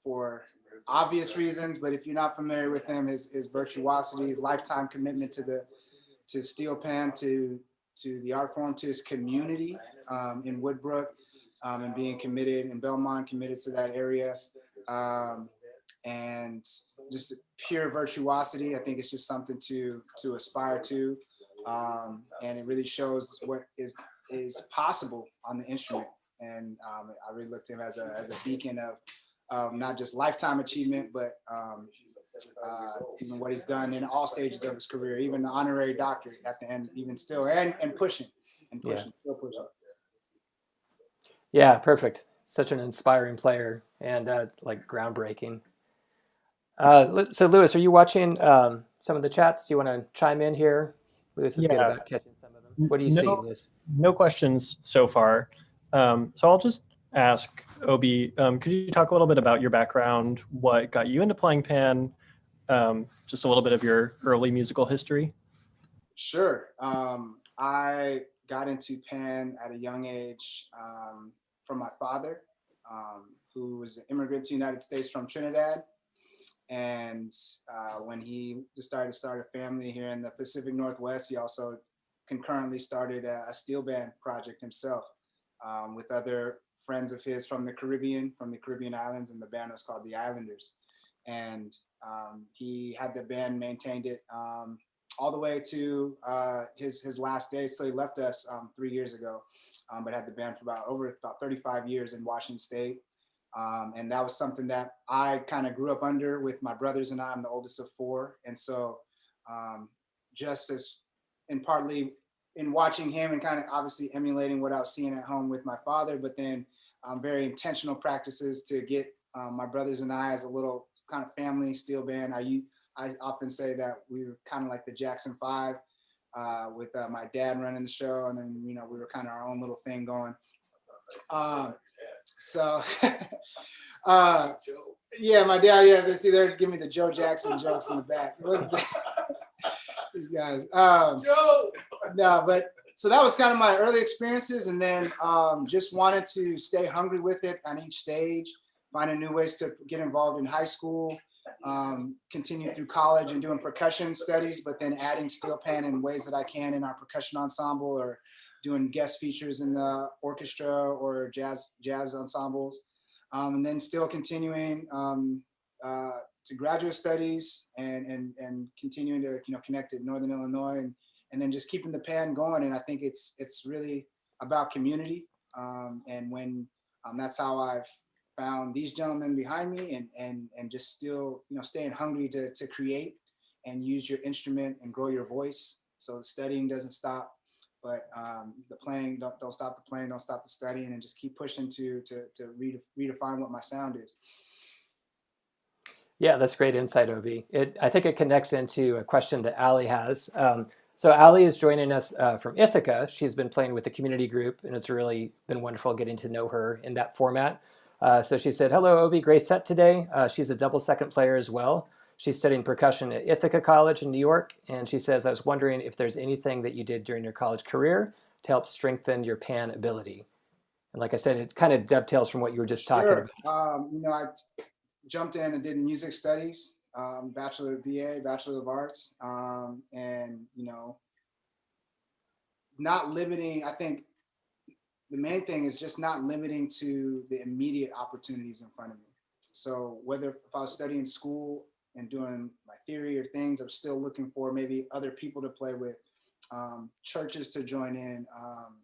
for obvious reasons. But if you're not familiar with him, his virtuosity, his lifetime commitment to steel pan, to the art form, to his community in Woodbrook, and being committed in Belmont, committed to that area. And just pure virtuosity. I think it's just something to aspire to. And it really shows what is possible on the instrument. And I really looked at him as a beacon of not just lifetime achievement, but even what he's done in all stages of his career, even the honorary doctorate at the end, even still, and pushing, still pushing. Yeah, perfect. Such an inspiring player and groundbreaking. So Lewis, are you watching some of the chats? Do you want to chime in here? Lewis is good about catching some of them. What do you see, Lewis? No questions so far. So I'll just ask Obe, could you talk a little bit about your background, what got you into playing pan, just a little bit of your early musical history? Sure. I got into pan at a young age from my father, who was an immigrant to the United States from Trinidad. And when he decided to start a family here in the Pacific Northwest, he also concurrently started a steel band project himself with other friends of his from the Caribbean islands, and the band was called the Islanders. And he had the band, maintained it all the way to his last days. So he left us 3 years ago, but had the band for about 35 years in Washington State. And that was something that I kind of grew up under with my brothers and I'm the oldest of four. And so just as, and partly in watching him and kind of obviously emulating what I was seeing at home with my father, but then very intentional practices to get my brothers and I as a little kind of family steel band. I often say that we were kind of like the Jackson 5 with my dad running the show, and then we were kind of our own little thing going. So yeah, my dad, yeah, see, they're giving me the Joe Jackson jokes in the back. It wasn't these guys. No, but so that was kind of my early experiences, and then just wanted to stay hungry with it on each stage, finding new ways to get involved in high school, continue through college and doing percussion studies, but then adding steel pan in ways that I can in our percussion ensemble, or doing guest features in the orchestra or jazz ensembles, and then still continuing to graduate studies and continuing to connect at Northern Illinois, and then just keeping the pan going. And I think it's really about community, and when that's how I've found these gentlemen behind me, and just still staying hungry to create and use your instrument and grow your voice. So the studying doesn't stop, but the playing, don't stop the playing, don't stop the studying, and just keep pushing to redefine what my sound is. Yeah, that's great insight, Obi. I think it connects into a question that Allie has. So Allie is joining us from Ithaca. She's been playing with the community group, and it's really been wonderful getting to know her in that format. So she said, hello, Obi, great set today. She's a double second player as well. She's studying percussion at Ithaca College in New York. And she says, I was wondering if there's anything that you did during your college career to help strengthen your pan ability. And like I said, it kind of dovetails from what you were just talking about. I jumped in and did music studies, Bachelor of BA, Bachelor of Arts, and not limiting. I think the main thing is just not limiting to the immediate opportunities in front of me. So whether if I was studying school and doing my theory or things, I'm still looking for maybe other people to play with, churches to join in,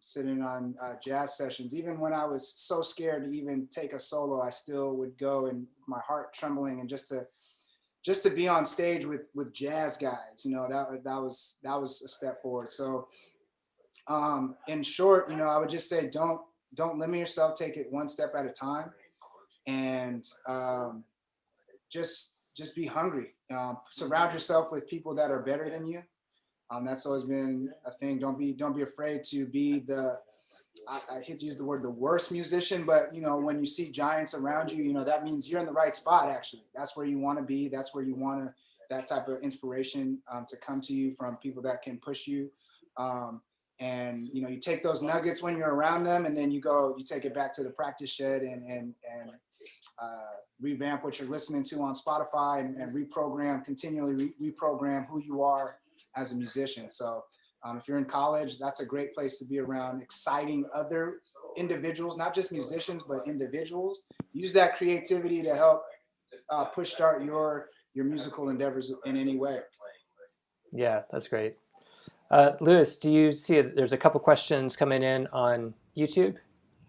sitting on jazz sessions. Even when I was so scared to even take a solo, I still would go, and my heart trembling, and just to be on stage with jazz guys, that was a step forward. So in short, I would just say don't limit yourself, take it one step at a time, and just be hungry. Surround yourself with people that are better than you. That's always been a thing. Don't be afraid to be I hate to use the word the worst musician, but when you see giants around you, that means you're in the right spot. Actually, that's where you want to be. That's where you want that type of inspiration to come to you from people that can push you. And you take those nuggets when you're around them, and then you take it back to the practice shed and revamp what you're listening to on Spotify, and continually reprogram who you are as a musician. So if you're in college, that's a great place to be around exciting other individuals, not just musicians, but individuals. Use that creativity to help push start your musical endeavors in any way. Yeah, that's great. Lewis, do you see there's a couple questions coming in on YouTube?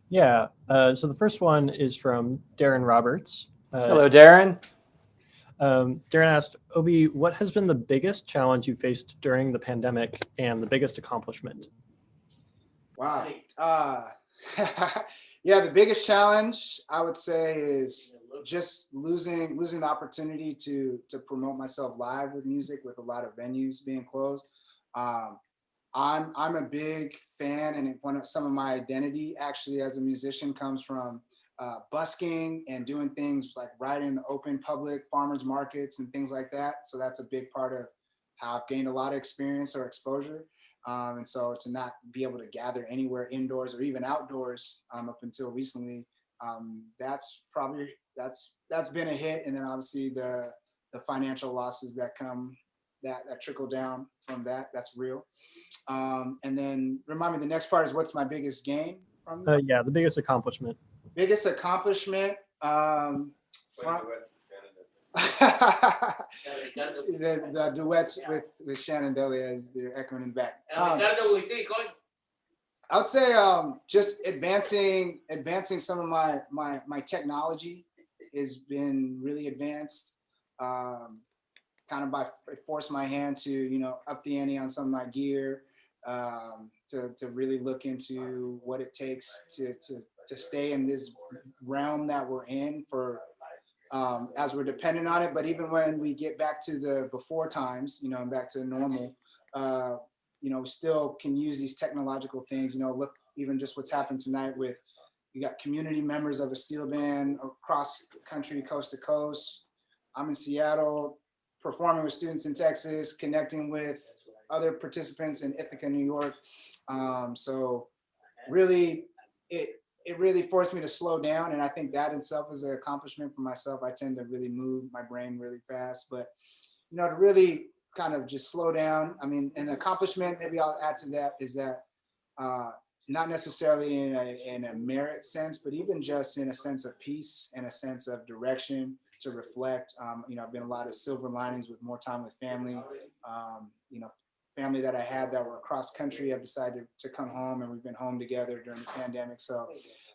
Yeah. So the first one is from Darren Roberts. Hello, Darren. Darren asked, Obi, what has been the biggest challenge you faced during the pandemic and the biggest accomplishment? Wow. Yeah, the biggest challenge I would say is just losing the opportunity to promote myself live with music, with a lot of venues being closed. I'm a big fan, and some of my identity actually as a musician comes from busking and doing things like riding in the open public farmers markets and things like that. So that's a big part of how I've gained a lot of experience or exposure. And so to not be able to gather anywhere indoors or even outdoors up until recently, that's been a hit. And then obviously the financial losses that come that trickle down from that's real. And then remind me, the next part is what's my biggest gain from yeah, the biggest accomplishment. Biggest accomplishment the duets with Shannon Delia, as they're echoing in the back. I would say just advancing some of my technology has been really advanced. Kind of it forced my hand to up the ante on some of my gear, to really look into what it takes to stay in this realm that we're in for as we're dependent on it. But even when we get back to the before times, and back to normal, we still can use these technological things. Look, even just what's happened tonight with, you got community members of a steel band across the country, coast to coast. I'm in Seattle, performing with students in Texas, connecting with other participants in Ithaca, New York. So really, it really forced me to slow down. And I think that itself is an accomplishment for myself. I tend to really move my brain really fast, but to really kind of just slow down. I mean, an accomplishment, maybe I'll add to that, is that not necessarily in a merit sense, but even just in a sense of peace and a sense of direction to reflect. I've been a lot of silver linings with more time with family. Family that I had that were across country have decided to come home, and we've been home together during the pandemic. So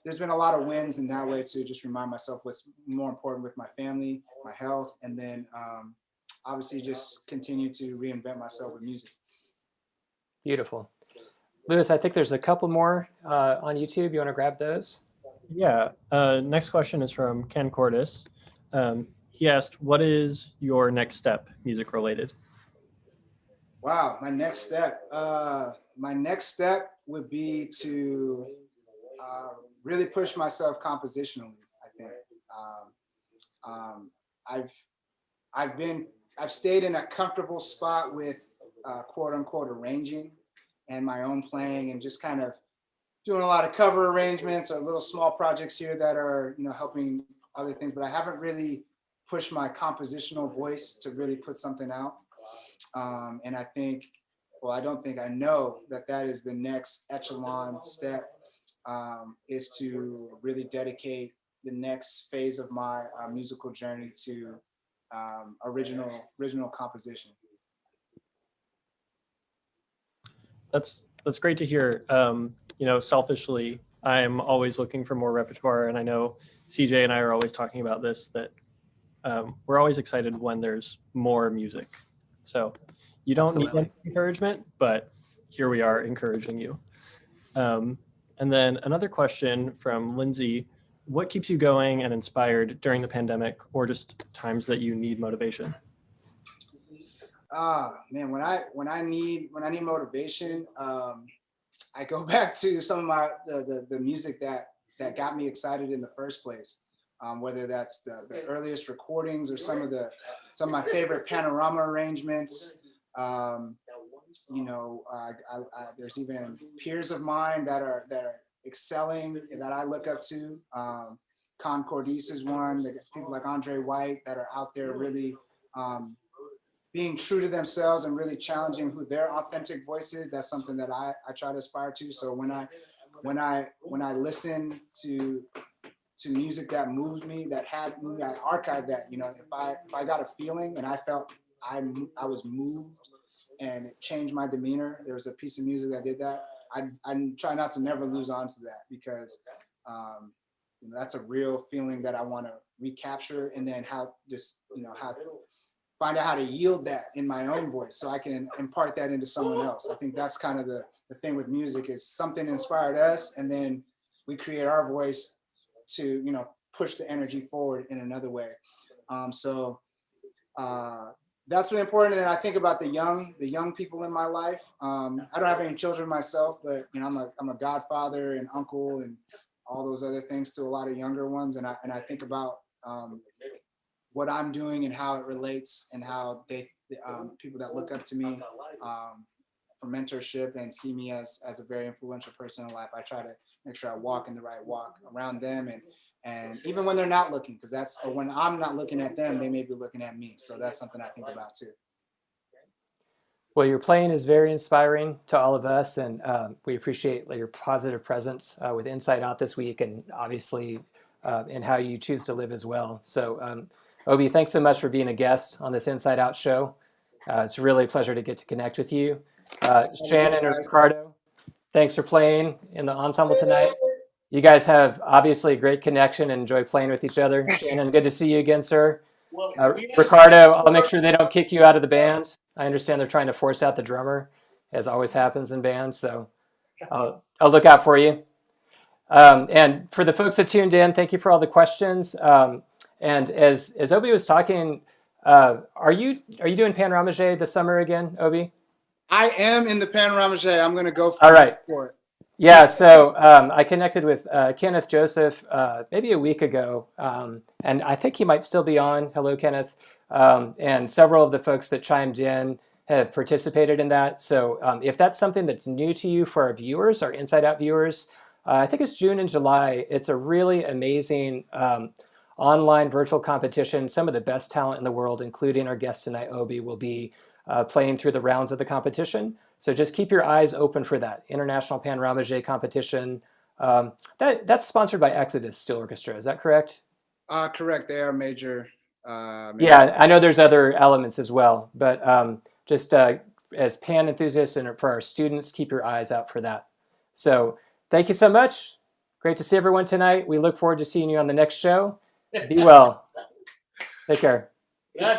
there's been a lot of wins in that way to just remind myself what's more important with my family, my health, and then obviously just continue to reinvent myself with music. Beautiful. Lewis, I think there's a couple more on YouTube. You want to grab those? Yeah. Next question is from Ken Cordis. He asked, what is your next step, music related? Wow, my next step. My next step would be to really push myself compositionally, I think. I've stayed in a comfortable spot with quote unquote arranging and my own playing, and just kind of doing a lot of cover arrangements or little small projects here that are, helping other things, but I haven't really pushed my compositional voice to really put something out. And I know that is the next echelon step, is to really dedicate the next phase of my musical journey to original composition. That's great to hear. Selfishly, I'm always looking for more repertoire, and I know CJ and I are always talking about this, that we're always excited when there's more music. So you don't Absolutely. need encouragement, but here we are encouraging you. And then another question from Lindsay: what keeps you going and inspired during the pandemic, or just times that you need motivation? Man, when I need motivation, I go back to some of the music that got me excited in the first place. Whether that's the earliest recordings or some of my favorite panorama arrangements. There's even peers of mine that are excelling, that I look up to. Concordis is one. People like Andre White that are out there really being true to themselves and really challenging who their authentic voice is. That's something that I try to aspire to. So when I listen to music that moves me, that had me, I archive that. If I got a feeling and I felt I was moved and it changed my demeanor, there was a piece of music that did that. I try not to never lose on to that, because that's a real feeling that I want to recapture, and then how find out how to yield that in my own voice so I can impart that into someone else. I think that's kind of the thing with music, is something inspired us, and then we create our voice to push the energy forward in another way. That's really important. And then I think about the young people in my life. I don't have any children myself, but I'm a godfather and uncle and all those other things to a lot of younger ones. And I think about what I'm doing and how it relates, and how they people that look up to me for mentorship and see me as a very influential person in life. I try to make sure I walk in the right walk around them, and even when they're not looking, because when I'm not looking at them, they may be looking at me. So that's something I think about too. Well, your playing is very inspiring to all of us, and we appreciate your positive presence with Inside Out this week, and obviously in how you choose to live as well. So Obe, thanks so much for being a guest on this Inside Out show. It's really a pleasure to get to connect with you. Shannon and Ricardo, thanks for playing in the ensemble tonight. You guys have obviously a great connection and enjoy playing with each other. Shannon, good to see you again, sir. Ricardo, I'll make sure they don't kick you out of the band. I understand they're trying to force out the drummer as always happens in bands. So I'll look out for you. And for the folks that tuned in, thank you for all the questions. And as Obi was talking, are you doing Panorama this summer again, Obi? I am in the Panorama. I'm going to go All right. for it. Yeah, so I connected with Kenneth Joseph maybe a week ago, and I think he might still be on. Hello, Kenneth. And several of the folks that chimed in have participated in that. So if that's something that's new to you for our viewers, our Inside Out viewers, I think it's June and July. It's a really amazing online virtual competition. Some of the best talent in the world, including our guest tonight, Obi, will be playing through the rounds of the competition. So just keep your eyes open for that International Panorama competition. That's sponsored by Exodus Steel Orchestra. Is that correct? Correct. They are major. Yeah, I know there's other elements as well, but just as pan enthusiasts and for our students, keep your eyes out for that. So thank you so much. Great to see everyone tonight. We look forward to seeing you on the next show. Be well. Take care. Gracias.